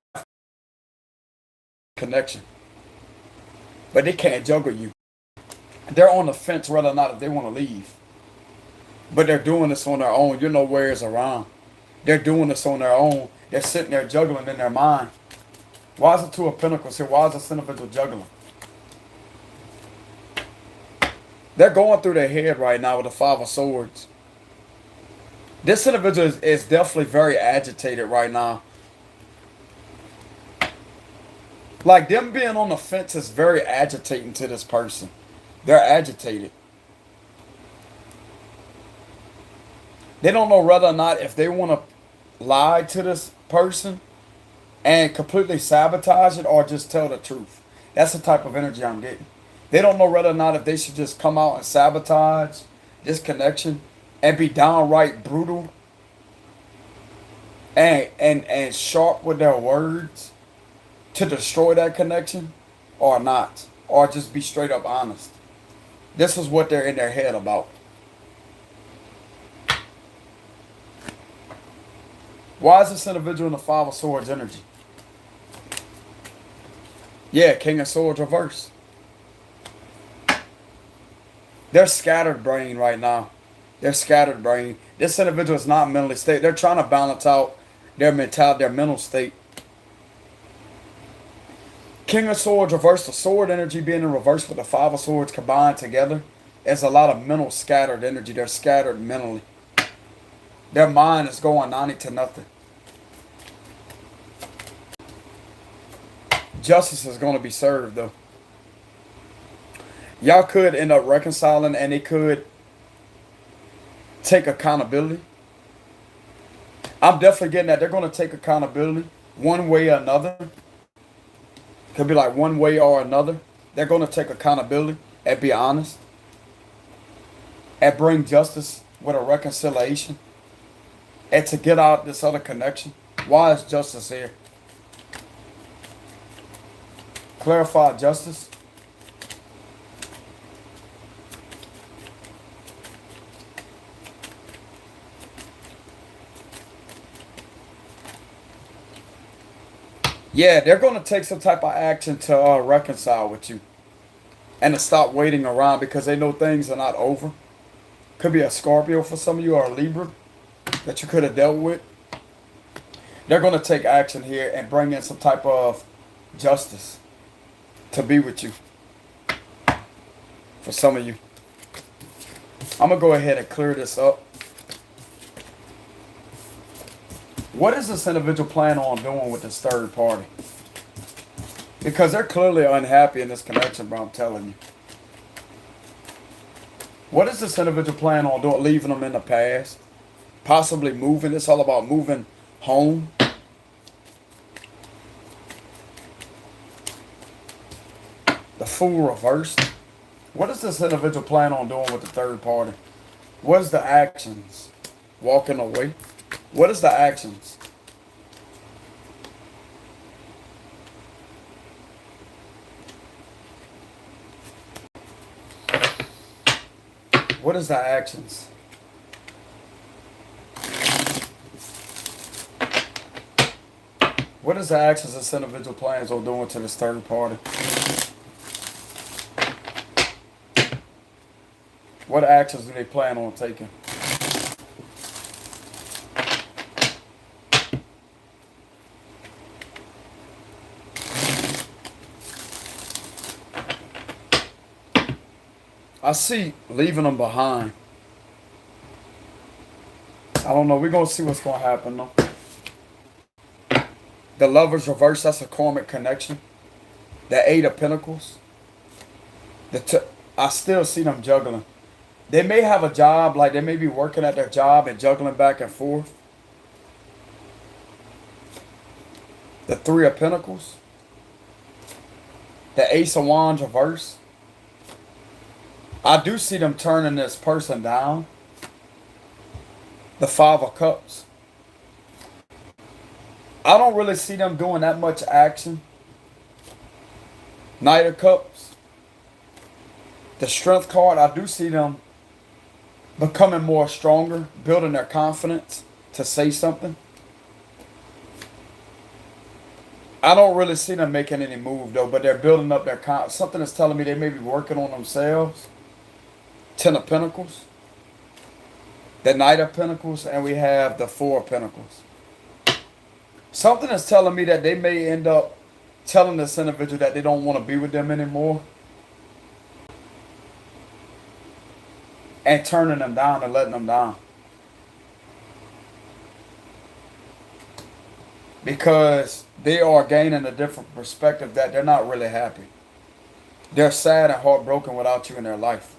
connection, but they can't juggle you. They're on the fence whether or not if they want to leave. But they're doing this on their own. You're nowhere's around. They're doing this on their own. They're sitting there juggling in their mind. Why is the Two of Pentacles here? Why is this individual juggling? They're going through their head right now with the Five of Swords. This individual is definitely very agitated right now. Like them being on the fence is very agitating to this person. They're agitated. They don't know whether or not if they want to lie to this person and completely sabotage it or just tell the truth. That's the type of energy I'm getting. They don't know whether or not if they should just come out and sabotage this connection and be downright brutal and sharp with their words to destroy that connection or not. Or just be straight up honest. This is what they're in their head about. Why is this individual in the Five of Swords energy? Yeah, King of Swords reverse. They're scattered brain right now. They're scattered brain. This individual is not mentally stable. They're trying to balance out their mental state. King of Swords reverse. The sword energy being in reverse with the Five of Swords combined together is a lot of mental scattered energy. They're scattered mentally. Their mind is going 90 to nothing. Justice is going to be served though. Y'all could end up reconciling and they could take accountability. I'm definitely getting that. They're going to take accountability one way or another. Could be like one way or another. They're going to take accountability and be honest. And bring justice with a reconciliation. And to get out this other connection. Why is justice here? Clarify justice. Yeah, they're going to take some type of action to reconcile with you. And to stop waiting around because they know things are not over. Could be a Scorpio for some of you or a Libra that you could have dealt with. They're going to take action here and bring in some type of justice to be with you. For some of you. I'm going to go ahead and clear this up. What is this individual plan on doing with this third party? Because they're clearly unhappy in this connection, bro, I'm telling you. What is this individual plan on doing? Leaving them in the past? Possibly moving. It's all about moving home. The Fool reversed. What does this individual plan on doing with the third party? What is the actions? Walking away. What is the actions? What is the actions? What is the actions this individual plans on doing to this third party? What actions do they plan on taking? I see leaving them behind. I don't know. We're going to see what's going to happen, though. The Lover's reverse, that's a karmic connection. The Eight of Pentacles. I still see them juggling. They may have a job, like they may be working at their job and juggling back and forth. The Three of Pentacles. The Ace of Wands reverse. I do see them turning this person down. The Five of Cups. I don't really see them doing that much action. Knight of Cups. The Strength card, I do see them becoming more stronger, building their confidence to say something. I don't really see them making any move though, but they're building up their confidence. Something is telling me they may be working on themselves. Ten of Pentacles. The Knight of Pentacles, and we have the Four of Pentacles. Something is telling me that they may end up telling this individual that they don't want to be with them anymore. And turning them down and letting them down. Because they are gaining a different perspective that they're not really happy. They're sad and heartbroken without you in their life.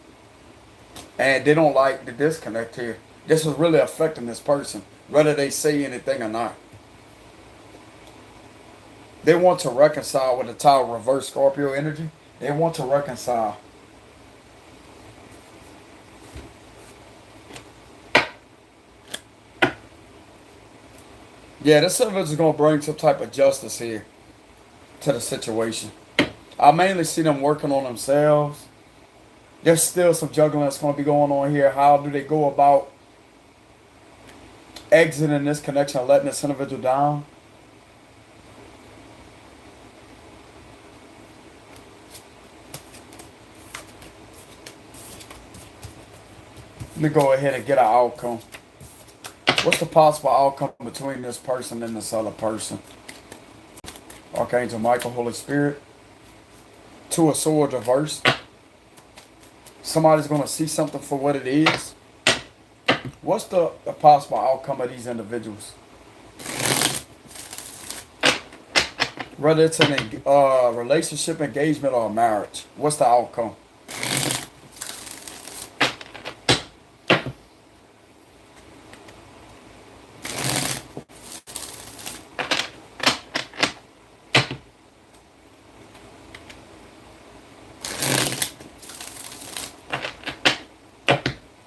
And they don't like the disconnect here. This is really affecting this person, whether they say anything or not. They want to reconcile with the Tower reverse Scorpio energy. They want to reconcile. Yeah, this individual is going to bring some type of justice here to the situation. I mainly see them working on themselves. There's still some juggling that's going to be going on here. How do they go about exiting this connection and letting this individual down? Let me go ahead and get an outcome. What's the possible outcome between this person and this other person? Archangel Michael, Holy Spirit. Two of Swords reversed. Somebody's going to see something for what it is. What's the possible outcome of these individuals? Whether it's a relationship, engagement, or a marriage. What's the outcome?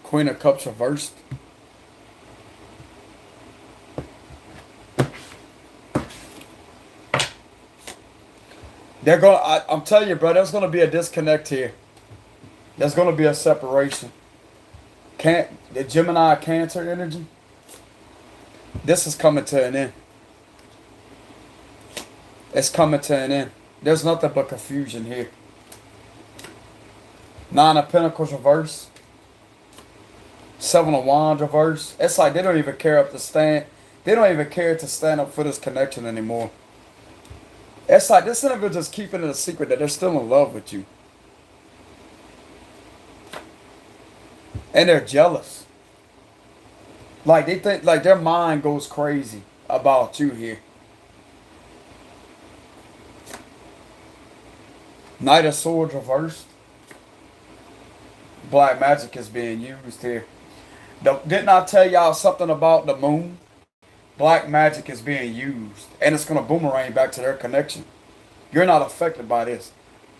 Queen of Cups reversed. They're going. I'm telling you, bro. There's going to be a disconnect here. There's going to be a separation. The Gemini Cancer energy. This is coming to an end. It's coming to an end. There's nothing but confusion here. Nine of Pentacles reverse. Seven of Wands reverse. It's like they don't even care up to stand. They don't even care to stand up for this connection anymore. It's like this individual just keeping it a secret that they're still in love with you. And they're jealous. Like they think, like their mind goes crazy about you here. Knight of Swords reversed. Black magic is being used here. Didn't I tell y'all something about the moon? Black magic is being used. And it's going to boomerang back to their connection. You're not affected by this.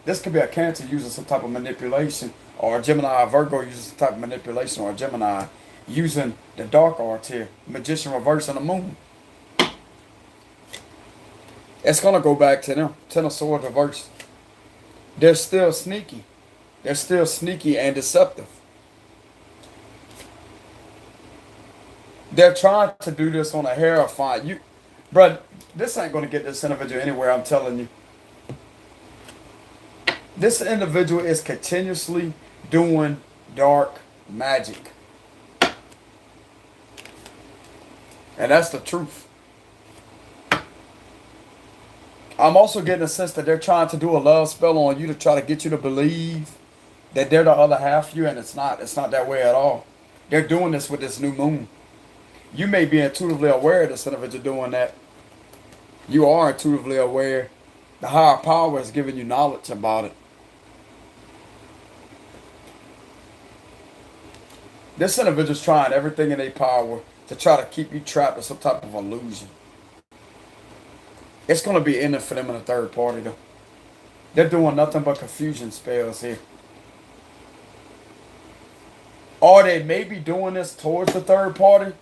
This could be a Cancer using some type of manipulation. Or a Gemini or Virgo using some type of manipulation. Or a Gemini using the dark arts here. Magician reverse and the moon. It's going to go back to them. Ten of Swords reverse. They're still sneaky. They're still sneaky and deceptive. They're trying to do this on a hair of fine. Bruh, this ain't going to get this individual anywhere, I'm telling you. This individual is continuously doing dark magic. And that's the truth. I'm also getting a sense that they're trying to do a love spell on you to try to get you to believe that they're the other half of you, and it's not. It's not that way at all. They're doing this with this new moon. You may be intuitively aware of this individual doing that. You are intuitively aware. The higher power is giving you knowledge about it. This individual's trying everything in their power to try to keep you trapped in some type of illusion. It's going to be ending for them in a third party, though. They're doing nothing but confusion spells here. Or they may be doing this towards the third party.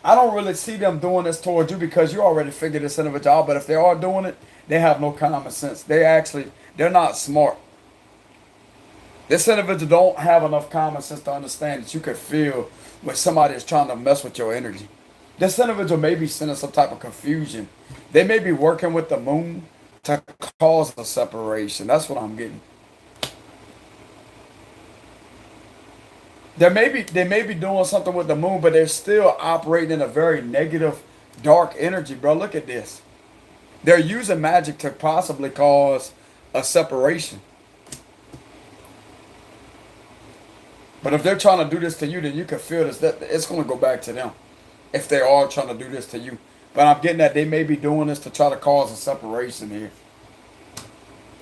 I don't really see them doing this towards you because you already figured this individual out. But if they are doing it, they have no common sense. They're not smart. This individual don't have enough common sense to understand that you could feel when somebody is trying to mess with your energy. This individual may be sending some type of confusion. They may be working with the moon to cause a separation. That's what I'm getting. They may be doing something with the moon, but they're still operating in a very negative, dark energy, bro. Look at this. They're using magic to possibly cause a separation. But if they're trying to do this to you, then you can feel this. That it's going to go back to them. If they are trying to do this to you. But I'm getting that they may be doing this to try to cause a separation here.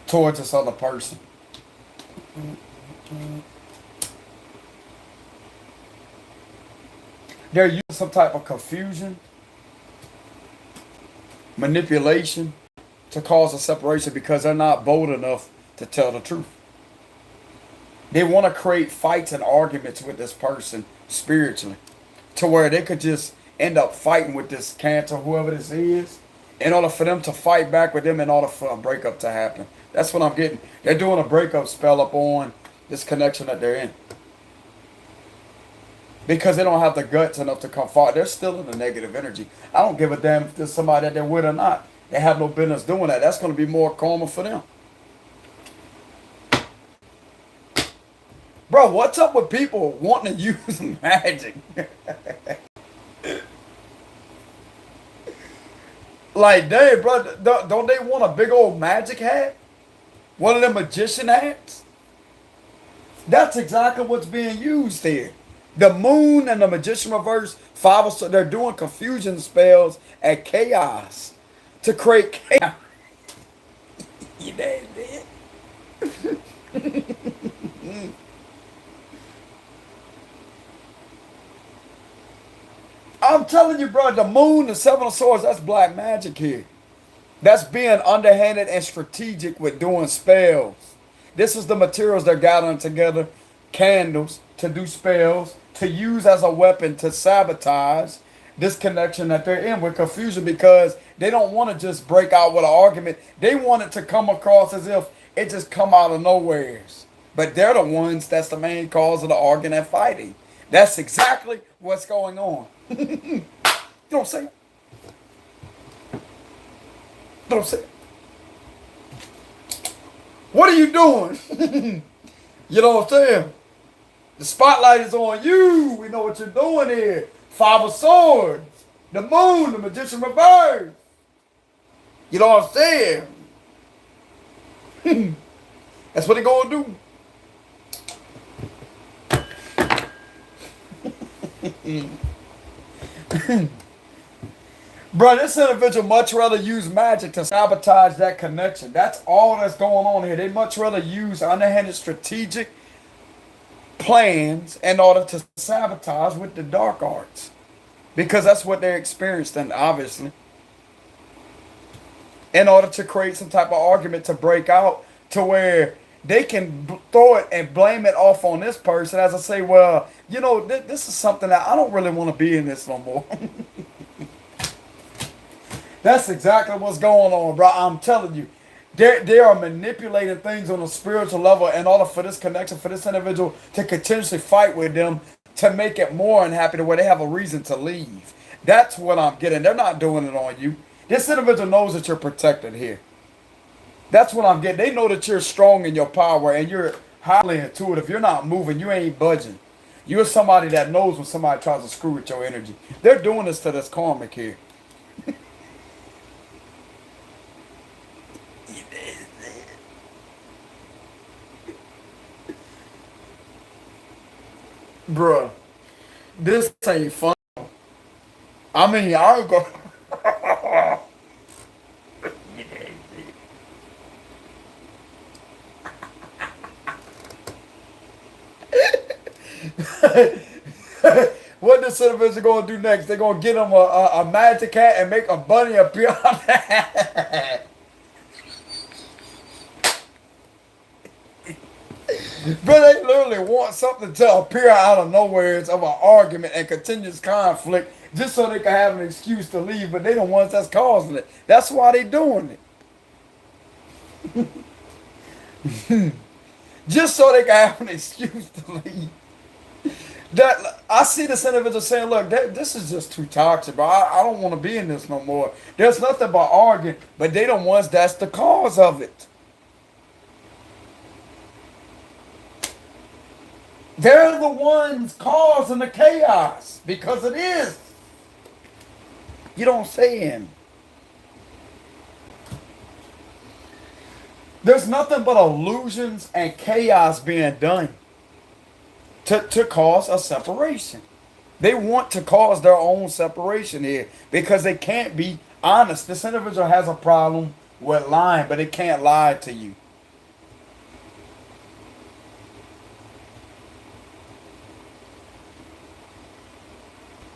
Towards this other person. They're using some type of confusion, manipulation to cause a separation because they're not bold enough to tell the truth. They want to create fights and arguments with this person spiritually to where they could just end up fighting with this Cant or whoever this is in order for them to fight back with them in order for a breakup to happen. That's what I'm getting. They're doing a breakup spell up on this connection that they're in. Because they don't have the guts enough to come forward. They're still in the negative energy. I don't give a damn if there's somebody that they're with or not. They have no business doing that. That's going to be more karma for them. Bro, what's up with people wanting to use magic? Like, dang, bro, don't they want a big old magic hat? One of them magician hats? That's exactly what's being used here. The moon and the magician reverse, so they're doing confusion spells and chaos to create chaos. You damn did. I'm telling you, bro, the moon, the seven of swords, that's black magic here. That's being underhanded and strategic with doing spells. This is the materials they're gathering together, candles, to do spells, to use as a weapon to sabotage this connection that they're in with confusion because they don't want to just break out with an argument. They want it to come across as if it just come out of nowhere. But they're the ones that's the main cause of the arguing and fighting. That's exactly what's going on. You don't say it. Don't say it. What are you doing? You know what I'm saying? The spotlight is on you. We know what you're doing here. Five of Swords. The moon, the magician reverse. You know what I'm saying? That's what they're going to do. Bro, this individual much rather use magic to sabotage that connection. That's all that's going on here. They much rather use underhanded strategic plans in order to sabotage with the dark arts. Because that's what they're experiencing, obviously. In order to create some type of argument to break out to where they can throw it and blame it off on this person as I say, well, you know, this is something that I don't really want to be in this no more. That's exactly what's going on, bro. I'm telling you. They are manipulating things on a spiritual level in order for this connection, for this individual to continuously fight with them to make it more unhappy to where they have a reason to leave. That's what I'm getting. They're not doing it on you. This individual knows that you're protected here. That's what I'm getting. They know that you're strong in your power and you're highly intuitive. You're not moving. You ain't budging. You're somebody that knows when somebody tries to screw with your energy. They're doing this to this karmic here. Bruh, this ain't fun. I mean, I'll go. What this individual gonna do next? They're gonna get him a magic hat and make a bunny appear on that. But they literally want something to appear out of nowhere of an argument and continuous conflict just so they can have an excuse to leave, but they the ones that's causing it. That's why they doing it. Just so they can have an excuse to leave. That I see this individual saying, look, this is just too toxic, bro. I don't want to be in this no more. There's nothing but arguing, but they the ones that's the cause of it. They're the ones causing the chaos because it is. You don't say him. There's nothing but illusions and chaos being done to cause a separation. They want to cause their own separation here because they can't be honest. This individual has a problem with lying, but they can't lie to you.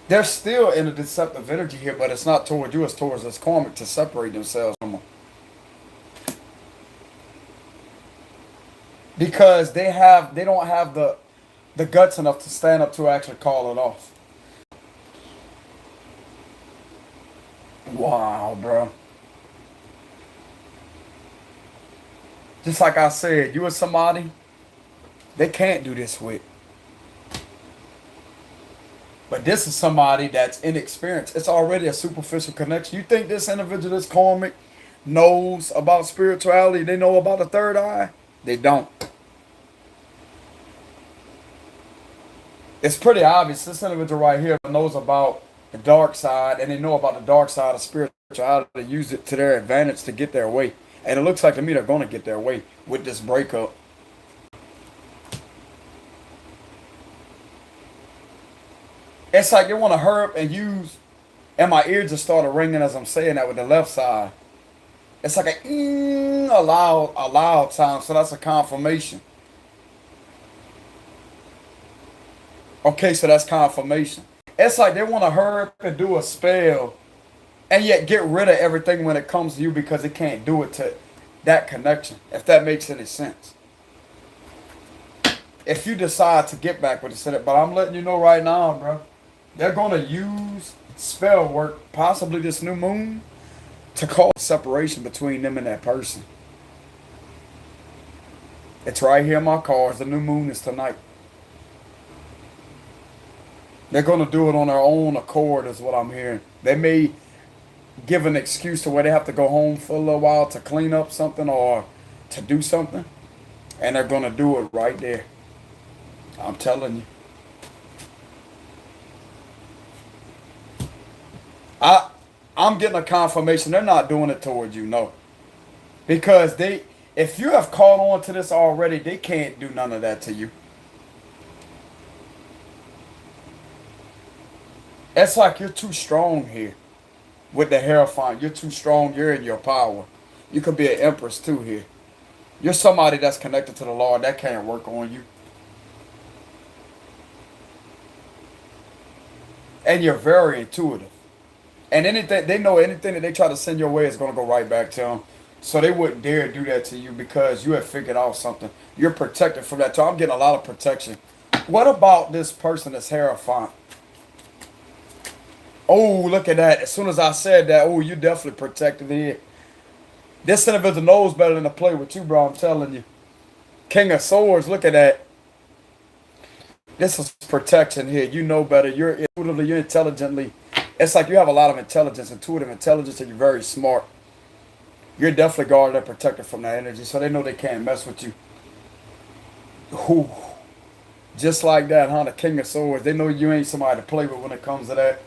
They're still in a deceptive energy here, but it's not towards you, it's towards this karmic to separate themselves from them. Because they don't have the guts enough to stand up to actually call it off. Wow, bro. Just like I said, you and somebody they can't do this with. But this is somebody that's inexperienced. It's already a superficial connection. You think this individual, this karmic, knows about spirituality? They know about the third eye? They don't. It's pretty obvious. This individual right here knows about the dark side, and they know about the dark side of spirituality. They use it to their advantage to get their way. And it looks like to me they're going to get their way with this breakup. It's like they want to hurry up and use, and my ear just started ringing as I'm saying that with the left side. It's like a loud sound, so that's a confirmation. Okay, so that's confirmation. It's like they want to hurry up and do a spell, and yet get rid of everything when it comes to you because they can't do it to that connection, if that makes any sense. If you decide to get back with it, but I'm letting you know right now, bro. They're going to use spell work, possibly this new moon, to cause separation between them and that person. It's right here in my cards. The new moon is tonight. They're going to do it on their own accord is what I'm hearing. They may give an excuse to where they have to go home for a little while to clean up something or to do something. And they're going to do it right there. I'm telling you. I'm getting a confirmation they're not doing it towards you, no. Because if you have caught on to this already, they can't do none of that to you. It's like you're too strong here with the Hierophant. You're too strong. You're in your power. You could be an empress too here. You're somebody that's connected to the Lord. That can't work on you. And you're very intuitive. And anything they know, anything that they try to send your way is going to go right back to them. So they wouldn't dare do that to you because you have figured out something. You're protected from that. So I'm getting a lot of protection. What about this person that's Hierophant? Oh, look at that. As soon as I said that, oh, you definitely protected here. This individual knows better than to play with you, bro. I'm telling you. King of Swords, look at that. This is protection here. You know better. You're intuitively, you're intelligently It's like you have a lot of intelligence, intuitive intelligence, and you're very smart. You're definitely guarded and protected from that energy, so they know they can't mess with you. Whew. Just like that, huh? The King of Swords. They know you ain't somebody to play with when it comes to that.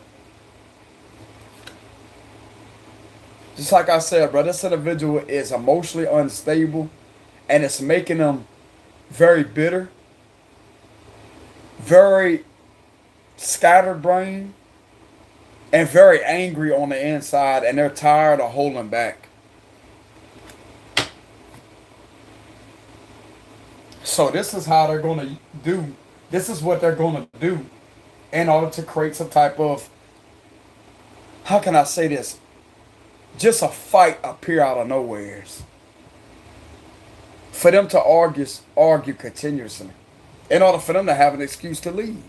Just like I said, bro, this individual is emotionally unstable, and it's making them very bitter, very scattered brain, and very angry on the inside, and they're tired of holding back. So this is how they're going to do. This is what they're going to do in order to create some type of, how can I say this? Just a fight appear out of nowheres. For them to argue continuously. In order for them to have an excuse to leave.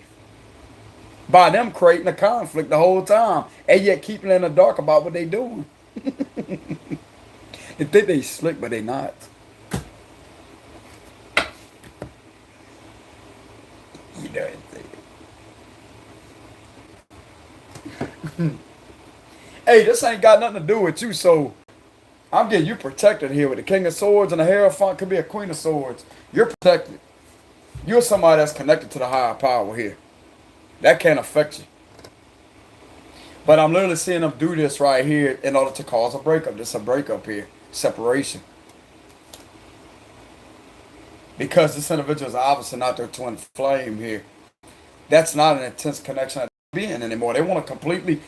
By them creating a conflict the whole time. And yet keeping in the dark about what they doing. They think they slick, but they not. You know it. Hey, this ain't got nothing to do with you, so I'm getting you protected here with the King of Swords and the Hierophant could be a Queen of Swords. You're protected. You're somebody that's connected to the higher power here. That can't affect you. But I'm literally seeing them do this right here in order to cause a breakup. This is a breakup here. Separation. Because this individual is obviously not their twin flame here. That's not an intense connection being anymore. They want to completely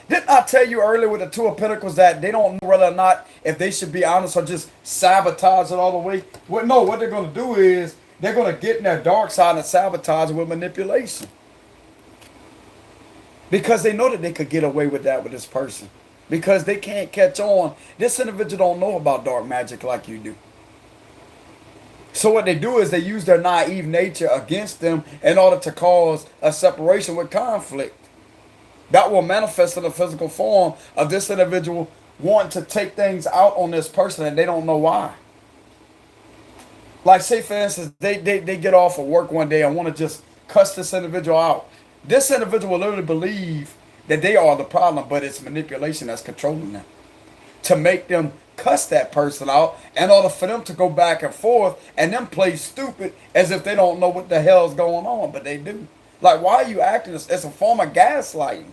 didn't I tell you earlier with the Two of Pentacles that they don't know whether or not if they should be honest or just sabotage it all the way? What they're going to do is they're going to get in their dark side and sabotage it with manipulation. Because they know that they could get away with that with this person. Because they can't catch on. This individual don't know about dark magic like you do. So what they do is they use their naive nature against them in order to cause a separation with conflict. That will manifest in the physical form of this individual wanting to take things out on this person and they don't know why. Like say for instance, they get off of work one day and want to just cuss this individual out. This individual will literally believe that they are the problem, but it's manipulation that's controlling them. To make them cuss that person out in order for them to go back and forth and then play stupid as if they don't know what the hell's going on, but they do. Like, why are you acting as a form of gaslighting?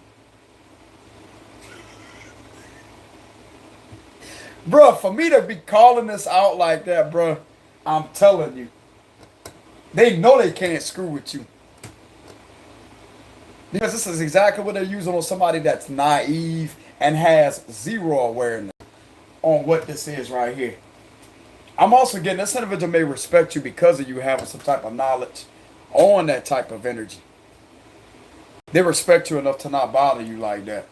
Bruh, for me to be calling this out like that, bruh, I'm telling you, they know they can't screw with you. Because this is exactly what they're using on somebody that's naive and has zero awareness on what this is right here. I'm also getting this individual may respect you because of you having some type of knowledge on that type of energy. They respect you enough to not bother you like that.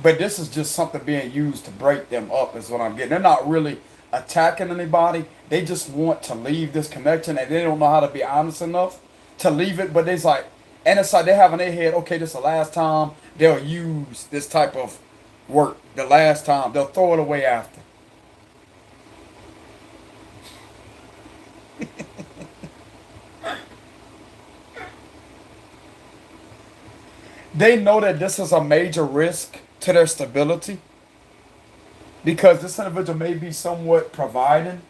But this is just something being used to break them up is what I'm getting. They're not really attacking anybody. They just want to leave this connection and they don't know how to be honest enough to leave it. But it's like, and it's like they have in their head, okay, this is the last time they'll use this type of work. The last time they'll throw it away after. They know that this is a major risk to their stability because this individual may be somewhat providing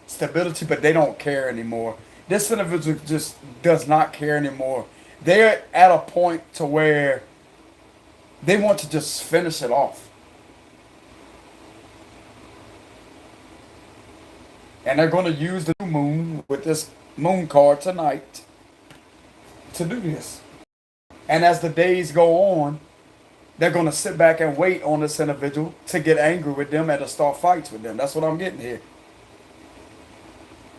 stability, but they don't care anymore. This individual just does not care anymore. They're at a point to where they want to just finish it off. And they're going to use the new moon with this moon card tonight to do this. And as the days go on, they're going to sit back and wait on this individual to get angry with them and to start fights with them. That's what I'm getting here.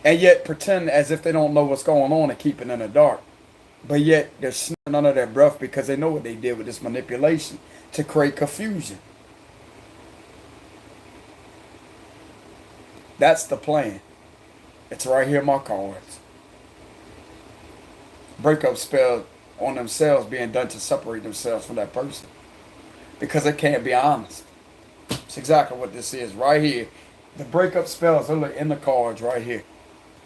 And yet pretend as if they don't know what's going on and keep it in the dark. But yet they're sniffing under their breath because they know what they did with this manipulation to create confusion. That's the plan. It's right here in my cards. Breakup spell on themselves being done to separate themselves from that person. Because they can't be honest. It's exactly what this is right here. The breakup spell is literally in the cards right here.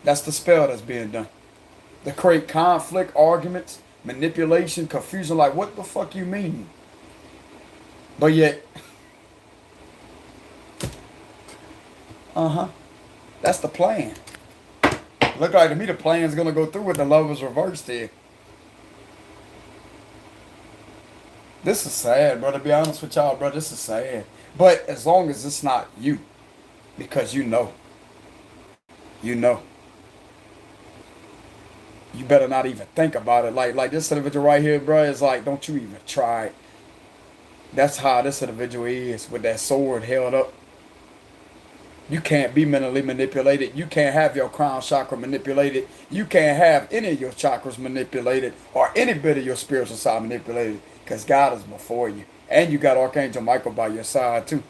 That's the spell that's being done. To create conflict, arguments, manipulation, confusion. Like, what the fuck you mean? But yet, that's the plan. Look like to me the plan's gonna go through with the lovers reversed here. This is sad, bro. To be honest with y'all, bro, this is sad. But as long as it's not you, because you know, you better not even think about it. Like this individual right here, bro, is like, don't you even try it. That's how this individual is with that sword held up. You can't be mentally manipulated. You can't have your crown chakra manipulated. You can't have any of your chakras manipulated or any bit of your spiritual side manipulated because God is before you. And you got Archangel Michael by your side too.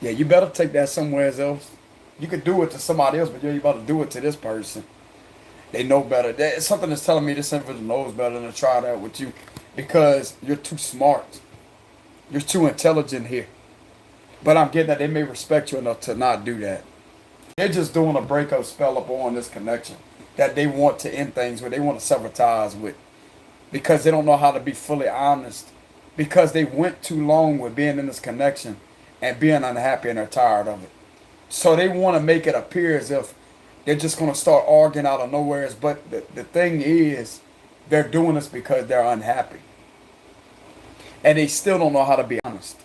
Yeah, you better take that somewhere else. You could do it to somebody else, but you better do it to this person. They know better. Something that's telling me this individual knows better than to try that with you because you're too smart. You're too intelligent here. But I'm getting that they may respect you enough to not do that. They're just doing a breakup spell up on this connection that they want to end things with. They want to sever ties with because they don't know how to be fully honest because they went too long with being in this connection and being unhappy and they're tired of it. So they want to make it appear as if they're just going to start arguing out of nowhere. But the thing is, they're doing this because they're unhappy. And they still don't know how to be honest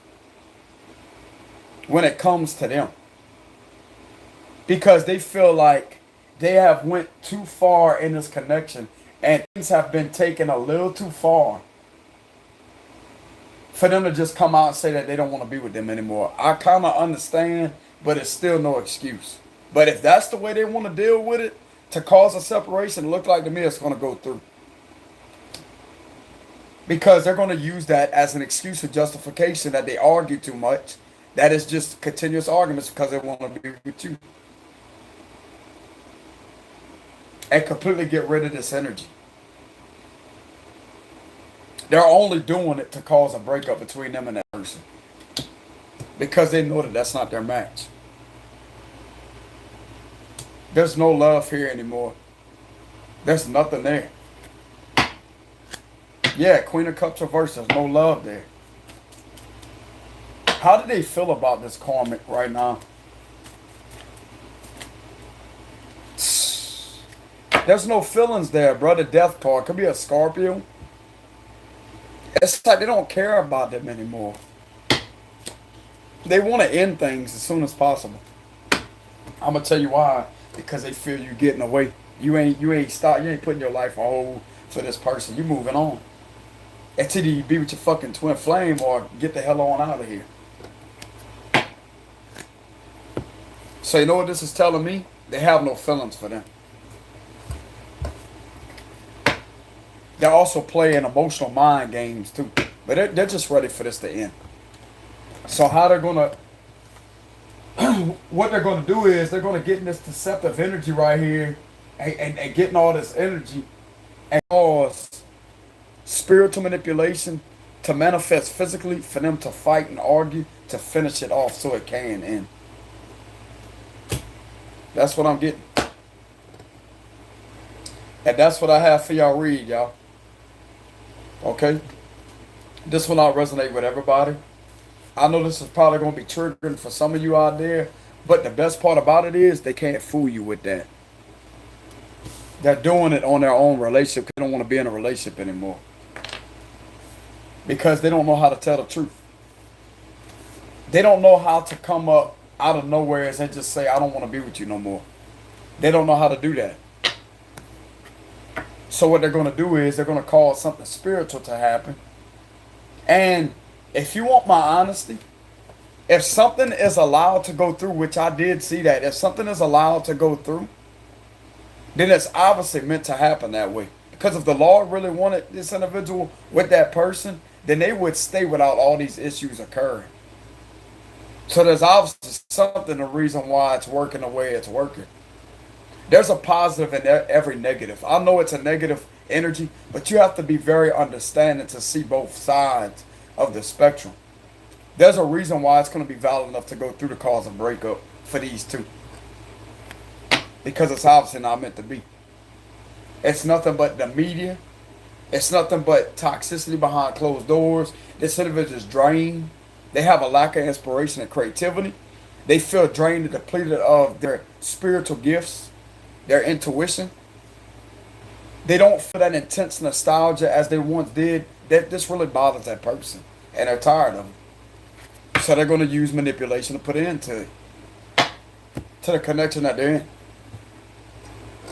when it comes to them. Because they feel like they have went too far in this connection and things have been taken a little too far for them to just come out and say that they don't want to be with them anymore. I kind of understand, but it's still no excuse. But if that's the way they want to deal with it, to cause a separation, it looks like to me it's going to go through. Because they're going to use that as an excuse or justification that they argue too much. That is just continuous arguments because they want to be with you. And completely get rid of this energy. They're only doing it to cause a breakup between them and that person. Because they know that that's not their match. There's no love here anymore. There's nothing there. Yeah, Queen of Cups reversed. There's no love there. How do they feel about this karmic right now? There's no feelings there, bro. The death card could be a Scorpio. It's like they don't care about them anymore. They want to end things as soon as possible. I'm gonna tell you why. Because they feel you getting away. You ain't putting your life on hold for this person. You moving on. Until you be with your fucking twin flame or get the hell on out of here. So you know what this is telling me? They have no feelings for them. They're also playing emotional mind games too. But they're just ready for this to end. So how they're gonna what they're gonna do is they're gonna get in this deceptive energy right here and getting all this energy and cause spiritual manipulation to manifest physically for them to fight and argue to finish it off so it can end. That's what I'm getting. And that's what I have for y'all read, y'all. Okay? This will not resonate with everybody. I know this is probably going to be triggering for some of you out there. But the best part about it is they can't fool you with that. They're doing it on their own relationship because they don't want to be in a relationship anymore. Because they don't know how to tell the truth. They don't know how to come up out of nowhere and just say, I don't want to be with you no more. They don't know how to do that. So what they're going to do is they're going to cause something spiritual to happen. And if you want my honesty, if something is allowed to go through, which I did see that, if something is allowed to go through, then it's obviously meant to happen that way. Because if the Lord really wanted this individual with that person, then they would stay without all these issues occurring. So there's obviously something, the reason why it's working the way it's working. There's a positive in every negative. I know it's a negative energy, but you have to be very understanding to see both sides of the spectrum. There's a reason why it's going to be valid enough to go through the cause of breakup for these two. Because it's obviously not meant to be. It's nothing but the media It's nothing but toxicity behind closed doors. This individual is drained. They have a lack of inspiration and creativity. They feel drained and depleted of their spiritual gifts, their intuition. They don't feel that intense nostalgia as they once did. That this really bothers that person, and they're tired of it. So they're going to use manipulation to put an end to it, to the connection that they're in.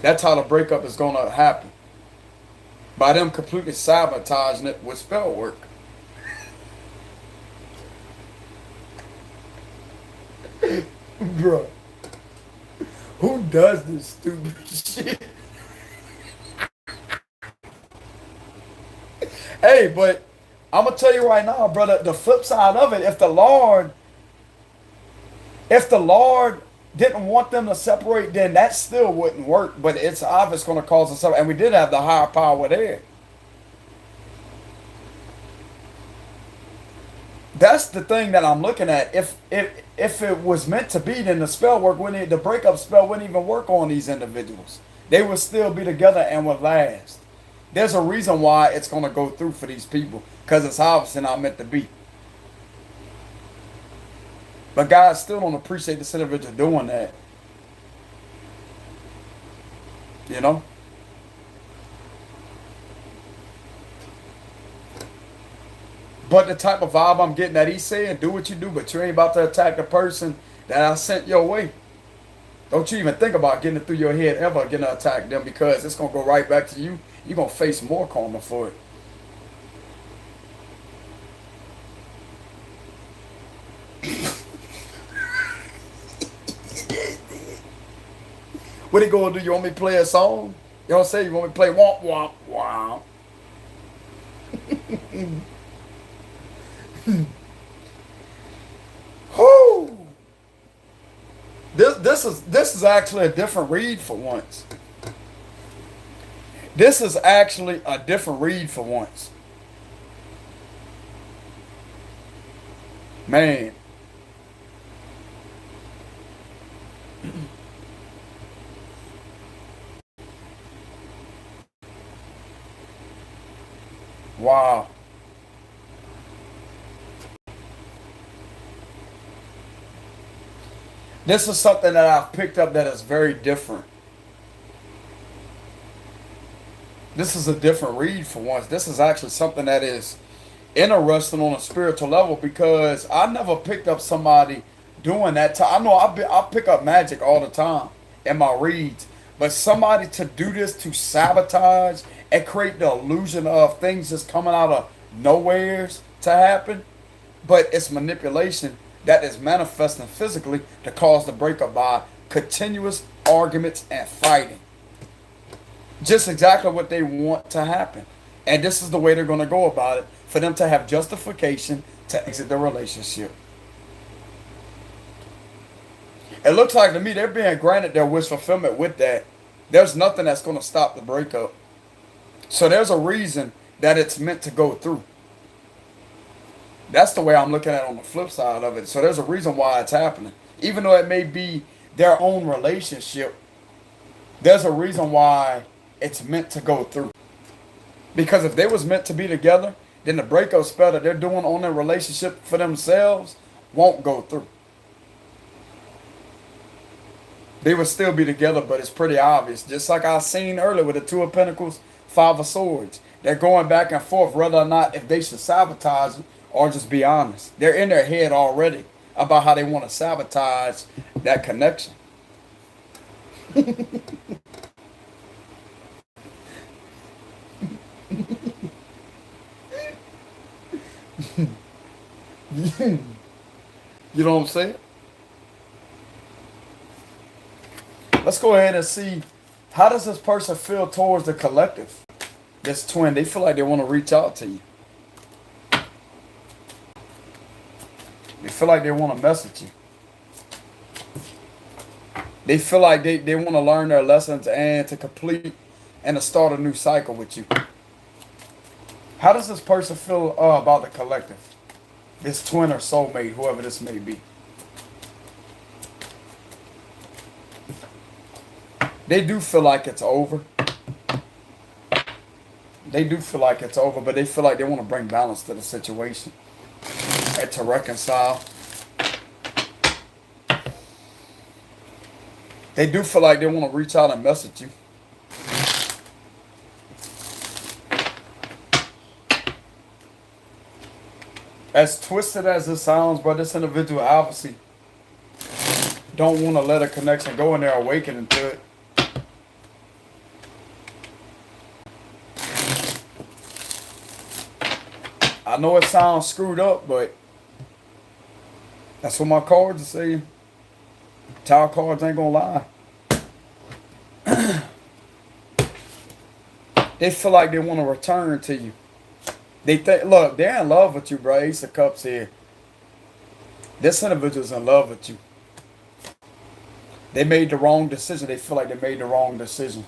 That's how the breakup is going to happen, by them completely sabotaging it with spell work. Bro, who does this stupid shit? Hey, but I'm gonna tell you right now, brother, the flip side of it, if the Lord didn't want them to separate, then that still wouldn't work. But it's obvious going to cause us separate. And we did have the higher power there. That's the thing that I'm looking at. If it was meant to be, then the spell work wouldn't, the breakup spell wouldn't even work on these individuals. They would still be together and would last. There's a reason why it's going to go through for these people, because it's obviously not meant to be. But God still don't appreciate this individual doing that. You know? But the type of vibe I'm getting that he's saying, do what you do, but you ain't about to attack the person that I sent your way. Don't you even think about getting it through your head ever getting to attack them, because it's going to go right back to you. You're going to face more karma for it. What he going to do? You want me to play a song? You don't say you want me to play womp womp womp. Whoo! This is actually a different read for once. This is actually a different read for once. Man. Wow. This is something that I've picked up that is very different. This is a different read for once. This is actually something that is interesting on a spiritual level, because I never picked up somebody doing that. I know I pick up magic all the time in my reads, but somebody to do this, to sabotage and create the illusion of things just coming out of nowheres to happen, but it's manipulation that is manifesting physically to cause the breakup by continuous arguments and fighting. Just exactly what they want to happen. And this is the way they're going to go about it, for them to have justification to exit the relationship. It looks like to me they're being granted their wish fulfillment with that. There's nothing that's going to stop the breakup. So there's a reason that it's meant to go through. That's the way I'm looking at it on the flip side of it. So there's a reason why it's happening. Even though it may be their own relationship, there's a reason why it's meant to go through. Because if they was meant to be together, then the breakup spell that they're doing on their relationship for themselves won't go through. They would still be together, but it's pretty obvious. Just like I seen earlier with the Two of Pentacles, Five of Swords. They're going back and forth whether or not if they should sabotage it or just be honest. They're in their head already about how they want to sabotage that connection. You know what I'm saying? Let's go ahead and see, how does this person feel towards the collective? This twin, they feel like they want to reach out to you. They feel like they want to message you. They feel like they want to learn their lessons and to complete and to start a new cycle with you. How does this person feel about the collective? This twin or soulmate, whoever this may be. They do feel like it's over. They do feel like it's over, but they feel like they want to bring balance to the situation and to reconcile. They do feel like they want to reach out and message you. As twisted as it sounds, but this individual obviously don't want to let a connection go, and they're awakening to it. I know it sounds screwed up, but that's what my cards are saying. Tower cards ain't gonna lie. They feel like they want to return to you. They think, look, they're in love with you, bro. Ace of Cups here. This individual's in love with you. They made the wrong decision. They feel like they made the wrong decision.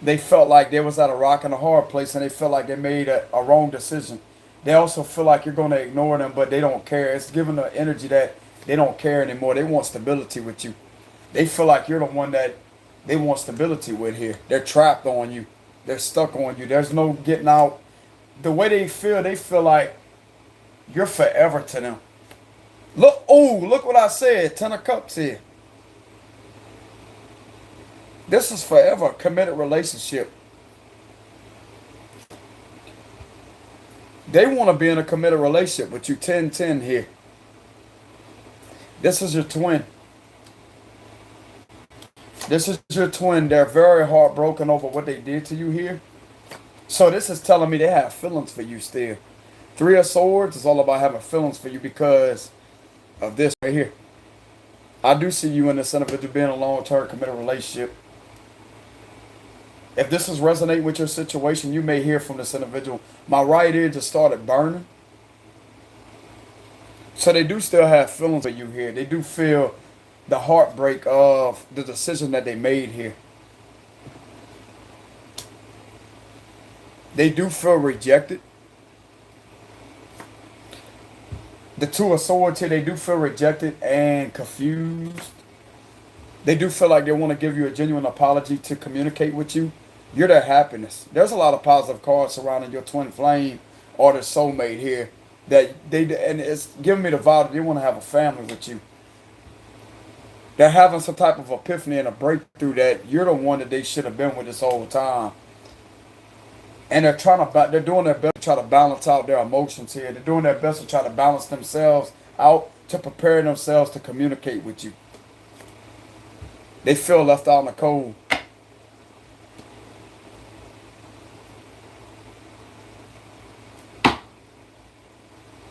They felt like they was at a rock and a hard place, and they felt like they made a wrong decision. They also feel like you're going to ignore them, but they don't care. It's giving the energy that they don't care anymore. They want stability with you. They feel like you're the one that they want stability with here. They're trapped on you. They're stuck on you. There's no getting out. The way they feel like you're forever to them. Look, oh, look what I said. 10 of Cups here. This is forever, committed relationship. They want to be in a committed relationship with you. 10-10 here. This is your twin. This is your twin. They're very heartbroken over what they did to you here. So this is telling me they have feelings for you still. 3 of Swords is all about having feelings for you because of this right here. I do see you and this individual being in a long-term committed relationship. If this is resonating with your situation, you may hear from this individual. My right ear just started burning. So they do still have feelings for you here. They do feel the heartbreak of the decision that they made here. They do feel rejected. The 2 of Swords here, they do feel rejected and confused. They do feel like they want to give you a genuine apology to communicate with you. You're their happiness. There's a lot of positive cards surrounding your twin flame or the soulmate here. And it's giving me the vibe that they want to have a family with you. They're having some type of epiphany and a breakthrough that you're the one that they should have been with this whole time. And they're doing their best to try to balance out their emotions here. They're doing their best to try to balance themselves out to prepare themselves to communicate with you. They feel left out in the cold.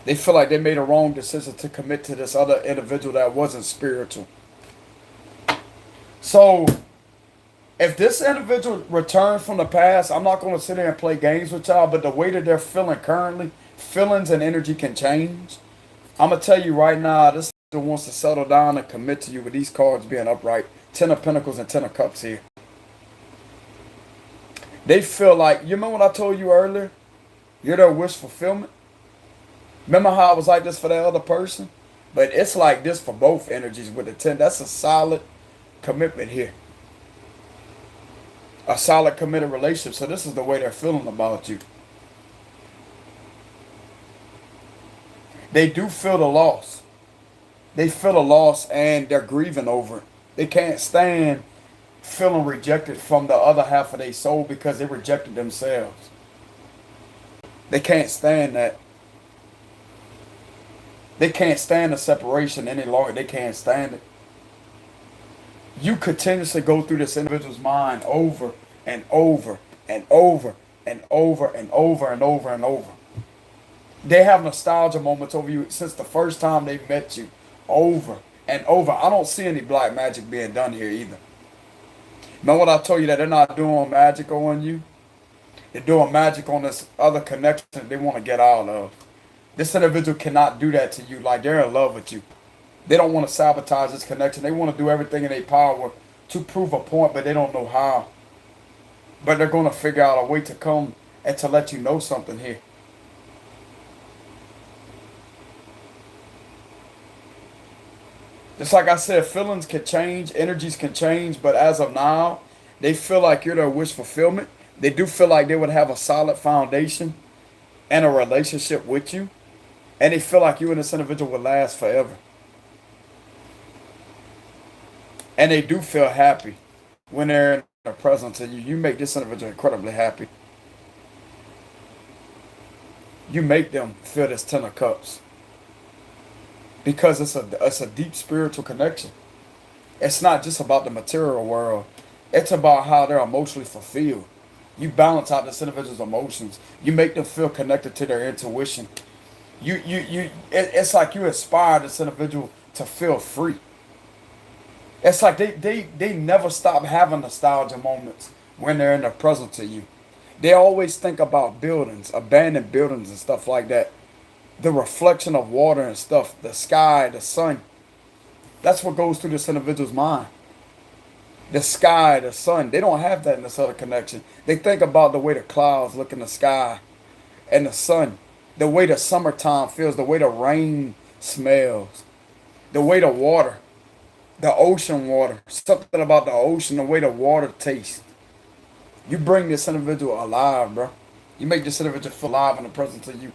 They feel like they made a wrong decision to commit to this other individual that wasn't spiritual. So, if this individual returned from the past, I'm not going to sit there and play games with y'all, but the way that they're feeling currently, feelings and energy can change. I'm going to tell you right now, this individual wants to settle down and commit to you with these cards being upright. 10 of Pentacles and 10 of Cups here. They feel like, you remember what I told you earlier? You're their wish fulfillment. Remember how it was like this for that other person? But it's like this for both energies with the 10. That's a solid commitment here. A solid committed relationship. So this is the way they're feeling about you. They do feel the loss. They feel the loss and they're grieving over it. They can't stand feeling rejected from the other half of their soul because they rejected themselves. They can't stand that. They can't stand the separation any longer. They can't stand it. You continuously go through this individual's mind over and over and over and over and over and over and over. They have nostalgia moments over you since the first time they met you. Over and over. I don't see any black magic being done here either. Remember what I told you, that they're not doing magic on you? They're doing magic on this other connection that they want to get out of. This individual cannot do that to you. Like, they're in love with you. They don't want to sabotage this connection. They want to do everything in their power to prove a point, but they don't know how. But they're going to figure out a way to come and to let you know something here. Just like I said, feelings can change, energies can change, but as of now, They feel like you're their wish fulfillment. They do feel like they would have a solid foundation and a relationship with you. And they feel like you and this individual will last forever. And they do feel happy when they're in the presence of you. You make this individual incredibly happy. You make them feel this 10 of cups. Because it's a deep spiritual connection. It's not just about the material world. It's about how they're emotionally fulfilled. You balance out this individual's emotions. You make them feel connected to their intuition. It's like you inspire this individual to feel free. It's like they never stop having nostalgia moments when they're in the presence of you. They always think about buildings, abandoned buildings and stuff like that. The reflection of water and stuff, the sky, the sun. That's what goes through this individual's mind. The sky, the sun. They don't have that in this other connection. They think about the way the clouds look in the sky and the sun. The way the summertime feels, the way the rain smells, the way the water, the ocean water, something about the ocean, the way the water tastes. You bring this individual alive, bro. You make this individual feel alive in the presence of you.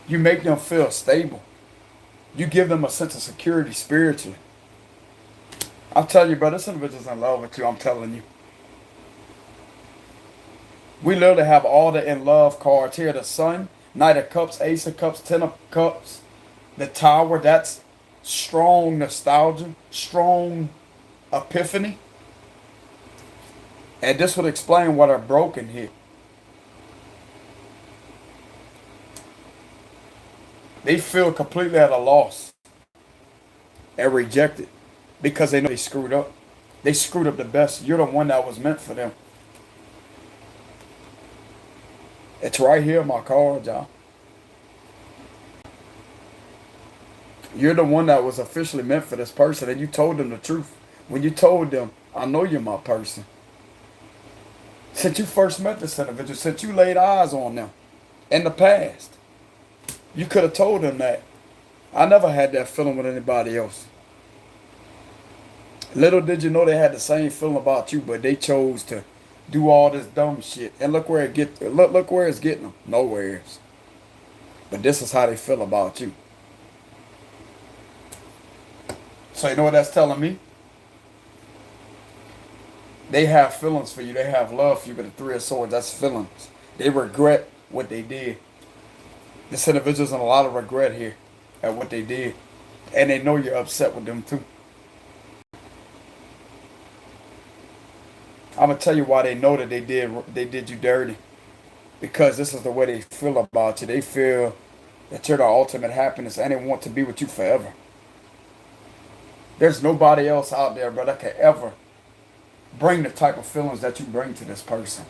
You make them feel stable. You give them a sense of security spiritually. I'm telling you, bro, this individual's in love with you, I'm telling you. We literally have all the in love cards here. The Sun, Knight of Cups, Ace of Cups, 10 of Cups. The Tower, that's strong nostalgia, strong epiphany. And this would explain what are broken here. They feel completely at a loss and rejected because they know they screwed up. They screwed up the best. You're the one that was meant for them. It's right here in my card, y'all. You're the one that was officially meant for this person, and you told them the truth. When you told them, I know you're my person. Since you first met this individual, since you laid eyes on them in the past, you could have told them that. I never had that feeling with anybody else. Little did you know they had the same feeling about you, but they chose to do all this dumb shit. And look where look where it's getting them. Nowhere. But this is how they feel about you. So you know what that's telling me? They have feelings for you. They have love for you. But the Three of Swords, that's feelings. They regret what they did. This individual's in a lot of regret here at what they did. And they know you're upset with them too. I'm going to tell you why they know that they did you dirty. Because this is the way they feel about you. They feel that you're the ultimate happiness and they want to be with you forever. There's nobody else out there, bro, that can ever bring the type of feelings that you bring to this person.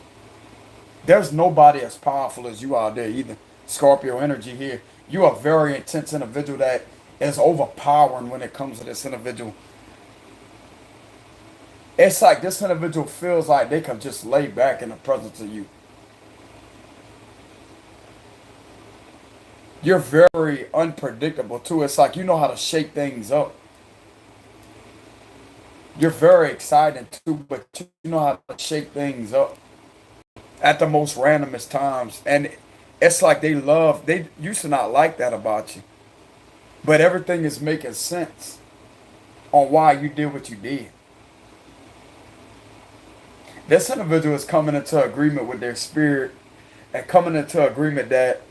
There's nobody as powerful as you out there either. Scorpio energy here. You are a very intense individual that is overpowering when it comes to this individual. It's like this individual feels like they can just lay back in the presence of you. You're very unpredictable too. It's like you know how to shake things up. You're very exciting too, but you know how to shake things up at the most randomest times. And it's like they used to not like that about you. But everything is making sense on why you did what you did. This individual is coming into agreement with their spirit and coming into agreement that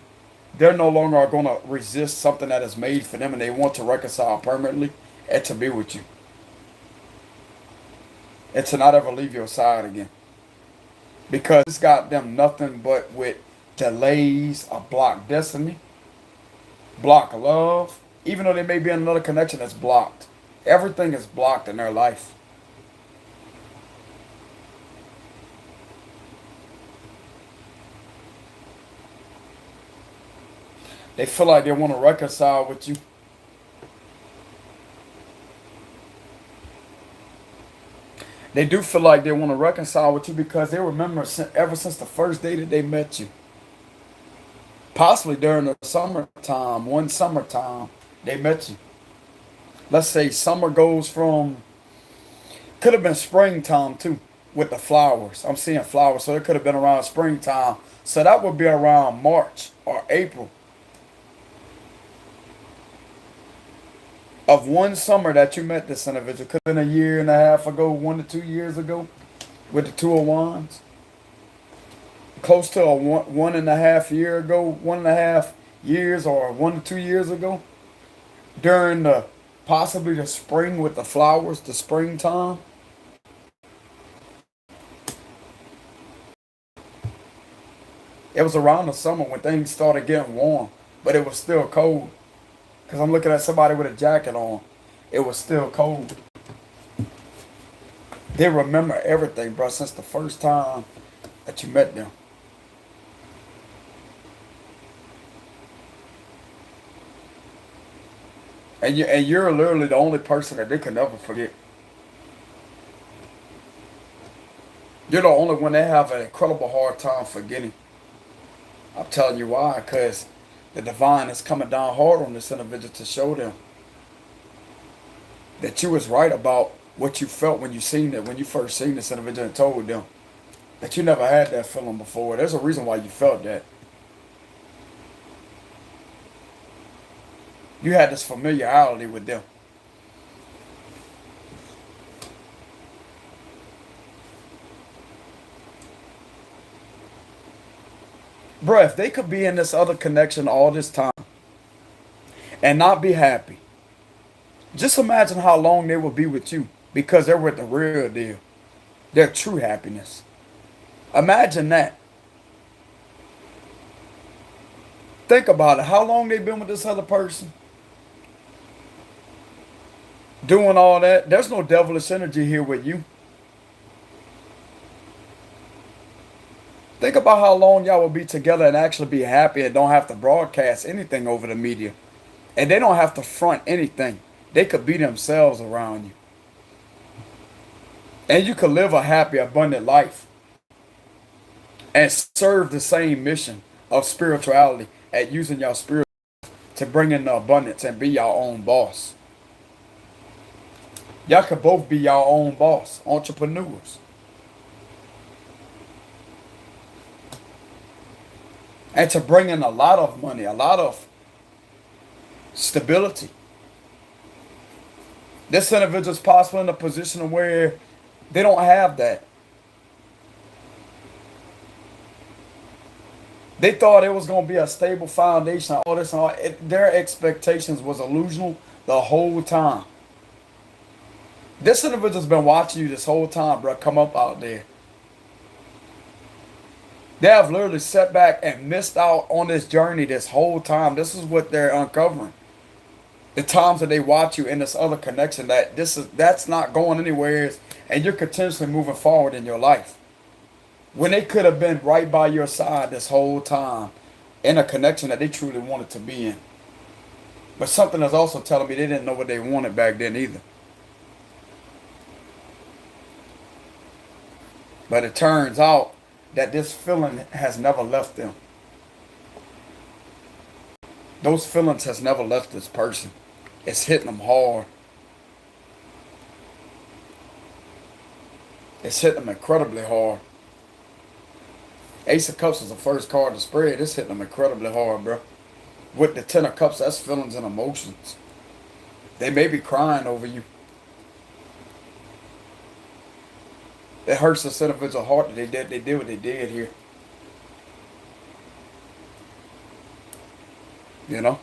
they're no longer going to resist something that is made for them and they want to reconcile permanently and to be with you. And to not ever leave your side again. Because it's got them nothing but with delays, a blocked destiny, blocked love. Even though they may be in another connection that's blocked. Everything is blocked in their life. They feel like they want to reconcile with you. They do feel like they want to reconcile with you because they remember ever since the first day that they met you. Possibly during the summertime, one summertime, they met you. Let's say summer goes from Could have been springtime too with the flowers. I'm seeing flowers, so it could have been around springtime. So that would be around March or April of one summer that you met this individual. Could have been a year and a half ago, 1 to 2 years ago, with the Two of Wands. Close to a 1.5 year ago, 1.5 years, or 1 to 2 years ago, during the possibly the spring with the flowers, the springtime. It was around the summer when things started getting warm, but it was still cold. Because I'm looking at somebody with a jacket on. It was still cold. They remember everything, bro, since the first time that you met them. And you're literally the only person that they can never forget. You're the only one they have an incredible hard time forgetting. I'm telling you why, because the divine is coming down hard on this individual to show them that you was right about what you felt when you seen it, when you first seen this individual, and told them that you never had that feeling before. There's a reason why you felt that. You had this familiarity with them. Bruh, if they could be in this other connection all this time and not be happy, just imagine how long they would be with you, because they're with the real deal. Their true happiness. Imagine that. Think about it. How long they been with this other person? Doing all that. There's no devilish energy here with you. Think about how long y'all will be together and actually be happy and don't have to broadcast anything over the media. And they don't have to front anything. They could be themselves around you. And you could live a happy, abundant life and serve the same mission of spirituality at using your spirit to bring in the abundance and be your own boss. Y'all could both be your own boss, entrepreneurs. And to bring in a lot of money, a lot of stability. This individual is possibly in a position where they don't have that. They thought it was going to be a stable foundation, all this and all. Their expectations was illusional the whole time. This individual's been watching you this whole time, bro. Come up out there. They have literally sat back and missed out on this journey this whole time. This is what they're uncovering. The times that they watch you in this other connection, that's not going anywhere, and you're continuously moving forward in your life. When they could have been right by your side this whole time in a connection that they truly wanted to be in. But something is also telling me they didn't know what they wanted back then either. But it turns out that this feeling has never left them. Those feelings has never left this person. It's hitting them hard. It's hitting them incredibly hard. Ace of Cups is the first card to spread. It's hitting them incredibly hard, bro. With the Ten of Cups, that's feelings and emotions. They may be crying over you. It hurts this individual's heart that they did what they did here. You know?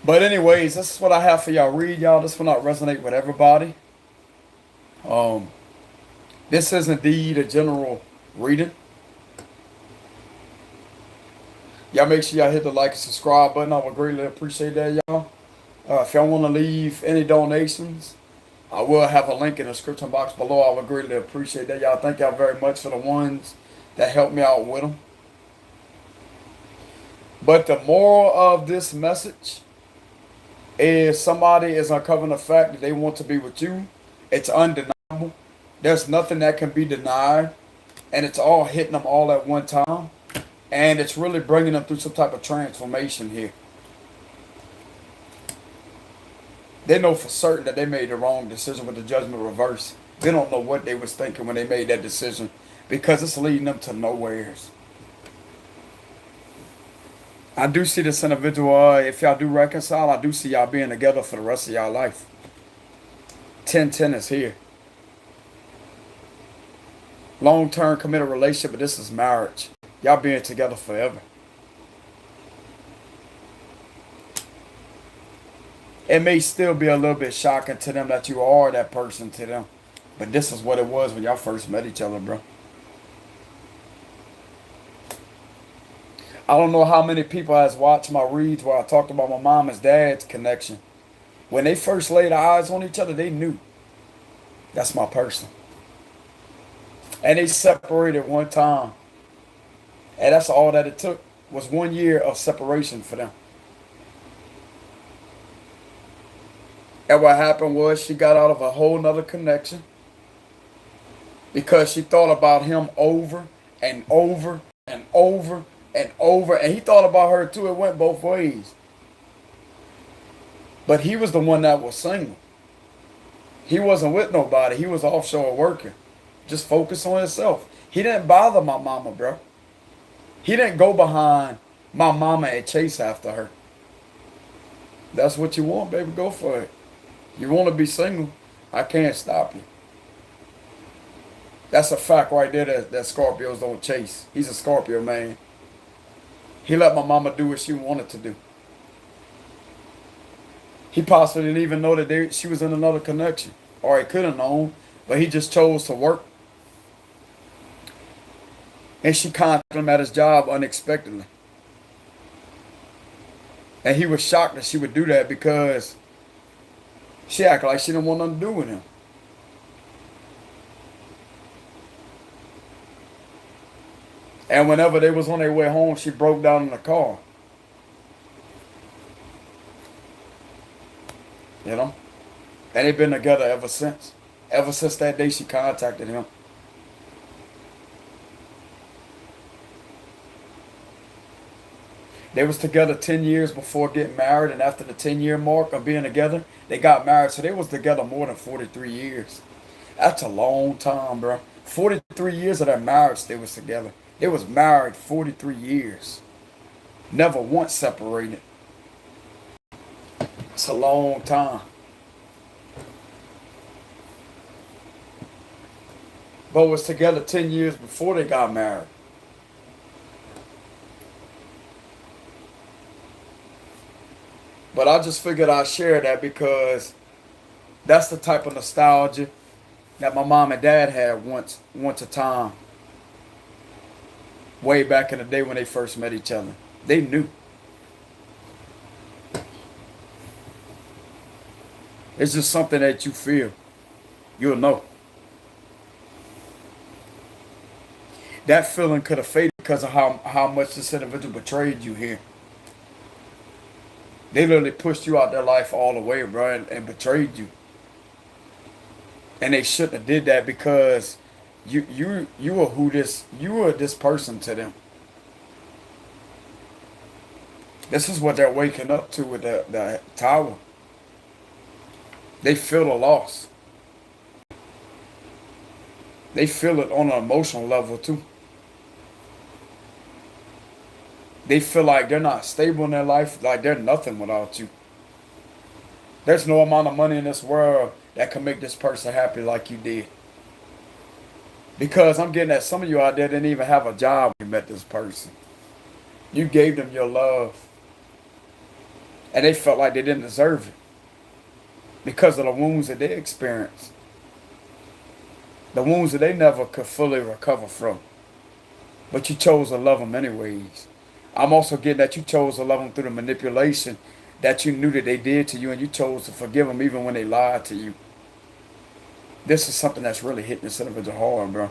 But anyways, this is what I have for y'all. Read, y'all. This will not resonate with everybody. This is indeed a general reading. Y'all make sure y'all hit the like and subscribe button. I would greatly appreciate that, y'all. If y'all want to leave any donations, I will have a link in the description box below. I would greatly appreciate that, y'all. Thank y'all very much for the ones that helped me out with them. But the moral of this message is somebody is uncovering the fact that they want to be with you. It's undeniable. There's nothing that can be denied. And it's all hitting them all at one time. And it's really bringing them through some type of transformation here. They know for certain that they made the wrong decision with the judgment reverse. They don't know what they was thinking when they made that decision because it's leading them to nowheres. I do see this individual, if y'all do reconcile, I do see y'all being together for the rest of y'all life. 10-10 is here. Long-term committed relationship, but this is marriage. Y'all being together forever. It may still be a little bit shocking to them that you are that person to them. But this is what it was when y'all first met each other, bro. I don't know how many people has watched my reads where I talked about my mom and dad's connection. When they first laid eyes on each other, they knew. That's my person. And they separated one time. And that's all that it took, was 1 year of separation for them. And what happened was she got out of a whole nother connection because she thought about him over and over and over and over. And he thought about her too. It went both ways. But he was the one that was single. He wasn't with nobody. He was offshore working. Just focused on himself. He didn't bother my mama, bro. He didn't go behind my mama and chase after her. That's what you want, baby. Go for it. You want to be single, I can't stop you. That's a fact right there that Scorpios don't chase. He's a Scorpio, man. He let my mama do what she wanted to do. He possibly didn't even know that she was in another connection. Or he could have known, but he just chose to work. And she contacted him at his job unexpectedly. And he was shocked that she would do that because she acted like she didn't want nothing to do with him. And whenever they was on their way home, she broke down in the car. You know? And they've been together ever since. Ever since that day she contacted him. They was together 10 years before getting married, and after the 10-year mark of being together, they got married. So they was together more than 43 years. That's a long time, bro. 43 years of their marriage they was together. They was married 43 years. Never once separated. It's a long time. But was together 10 years before they got married. But I just figured I'd share that because that's the type of nostalgia that my mom and dad had once a time. Way back in the day when they first met each other. They knew. It's just something that you feel. You'll know. That feeling could have faded because of how much this individual betrayed you here. They literally pushed you out their life all the way, bro, and betrayed you. And they shouldn't have did that because you were this person to them. This is what they're waking up to with the tower. They feel the loss. They feel it on an emotional level too. They feel like they're not stable in their life, like they're nothing without you. There's no amount of money in this world that can make this person happy like you did. Because I'm getting at some of you out there didn't even have a job when you met this person. You gave them your love. And they felt like they didn't deserve it. Because of the wounds that they experienced. The wounds that they never could fully recover from. But you chose to love them anyways. I'm also getting that you chose to love them through the manipulation that you knew that they did to you, and you chose to forgive them even when they lied to you. This is something that's really hitting this individual hard, bro.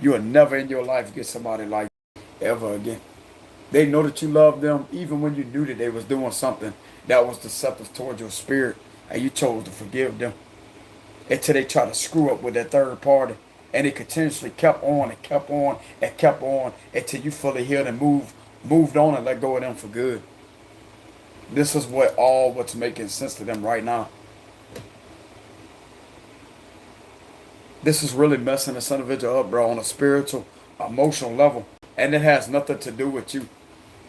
You will never in your life get somebody like ever again. They know that you love them even when you knew that they was doing something that was deceptive towards your spirit, and you chose to forgive them. Until they try to screw up with that third party. And it continuously kept on and kept on and kept on until you fully healed and moved on and let go of them for good. This is what's making sense to them right now. This is really messing this individual up, bro, on a spiritual, emotional level. And it has nothing to do with you.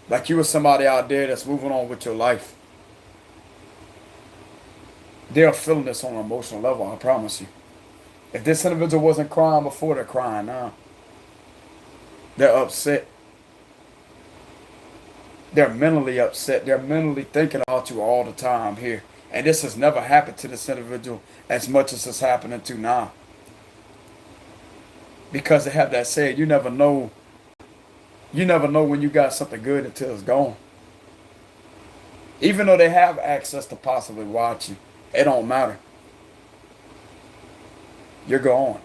Like you or somebody out there that's moving on with your life. They're feeling this on an emotional level, I promise you. If this individual wasn't crying before, they're crying now. They're upset. They're mentally upset. They're mentally thinking about you all the time here. And this has never happened to this individual as much as it's happening to now. Because they have that saying, you never know when you got something good until it's gone. Even though they have access to possibly watch you, it don't matter. You're gone.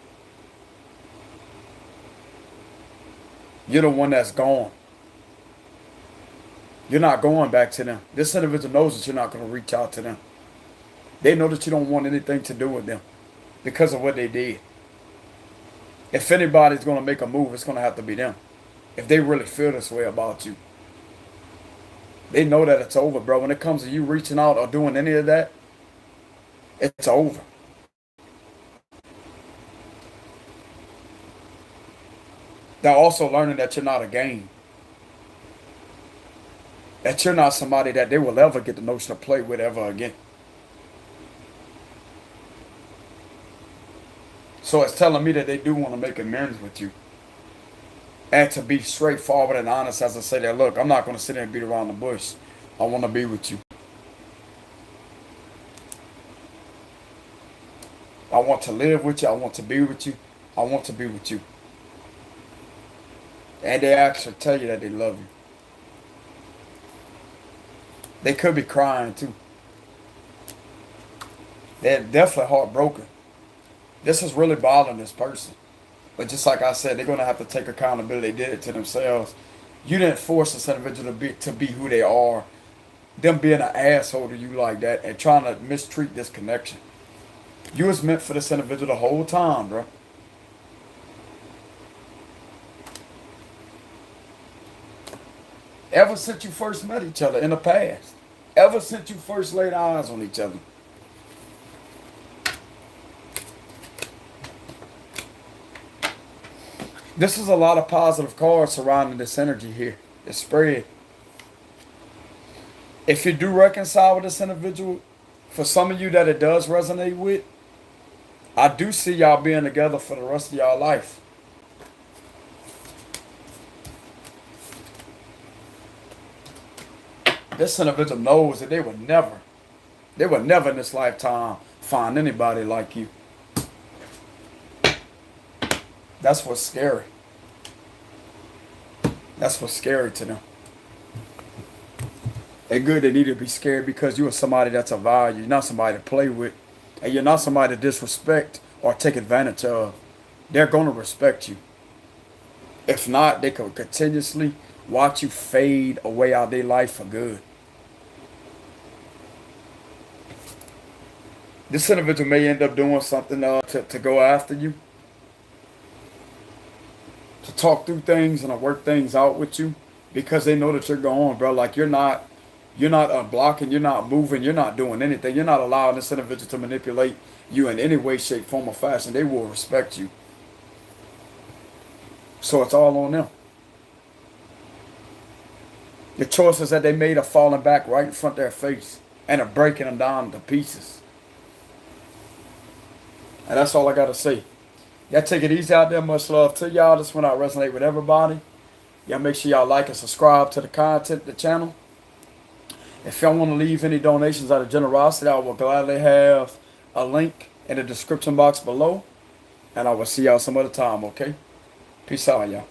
You're the one that's gone. You're not going back to them. This individual knows that you're not going to reach out to them. They know that you don't want anything to do with them because of what they did. If anybody's going to make a move, it's going to have to be them. If they really feel this way about you. They know that it's over, bro. When it comes to you reaching out or doing any of that, it's over. They're also learning that you're not a game. That you're not somebody that they will ever get the notion to play with ever again. So it's telling me that they do want to make amends with you. And to be straightforward and honest as I say that, look, I'm not going to sit there and beat around the bush. I want to be with you. I want to live with you. I want to be with you. I want to be with you. And they actually tell you that they love you. They could be crying too. They're definitely heartbroken. This is really bothering this person. But just like I said, they're going to have to take accountability. They did it to themselves. You didn't force this individual to be who they are. Them being an asshole to you like that and trying to mistreat this connection. You was meant for this individual the whole time, bro. Ever since you first met each other in the past. Ever since you first laid eyes on each other. This is a lot of positive cards surrounding this energy here. It's spread. If you do reconcile with this individual, for some of you that it does resonate with, I do see y'all being together for the rest of y'all life. This individual knows that they would never in this lifetime find anybody like you. That's what's scary. That's what's scary to them. And good, they need to be scared because you are somebody that's of value. You're not somebody to play with. And you're not somebody to disrespect or take advantage of. They're going to respect you. If not, they could continuously watch you fade away out their life for good. This individual may end up doing something to go after you. To talk through things and to work things out with you. Because they know that you're gone, bro. Like you're not blocking, you're not moving, you're not doing anything. You're not allowing this individual to manipulate you in any way, shape, form, or fashion. They will respect you. So it's all on them. The choices that they made are falling back right in front of their face and are breaking them down to pieces. And that's all I got to say. Y'all take it easy out there. Much love to y'all. This one I resonate with everybody. Y'all make sure y'all like and subscribe to the content, the channel. If y'all want to leave any donations out of generosity, I will gladly have a link in the description box below. And I will see y'all some other time, okay? Peace out, y'all.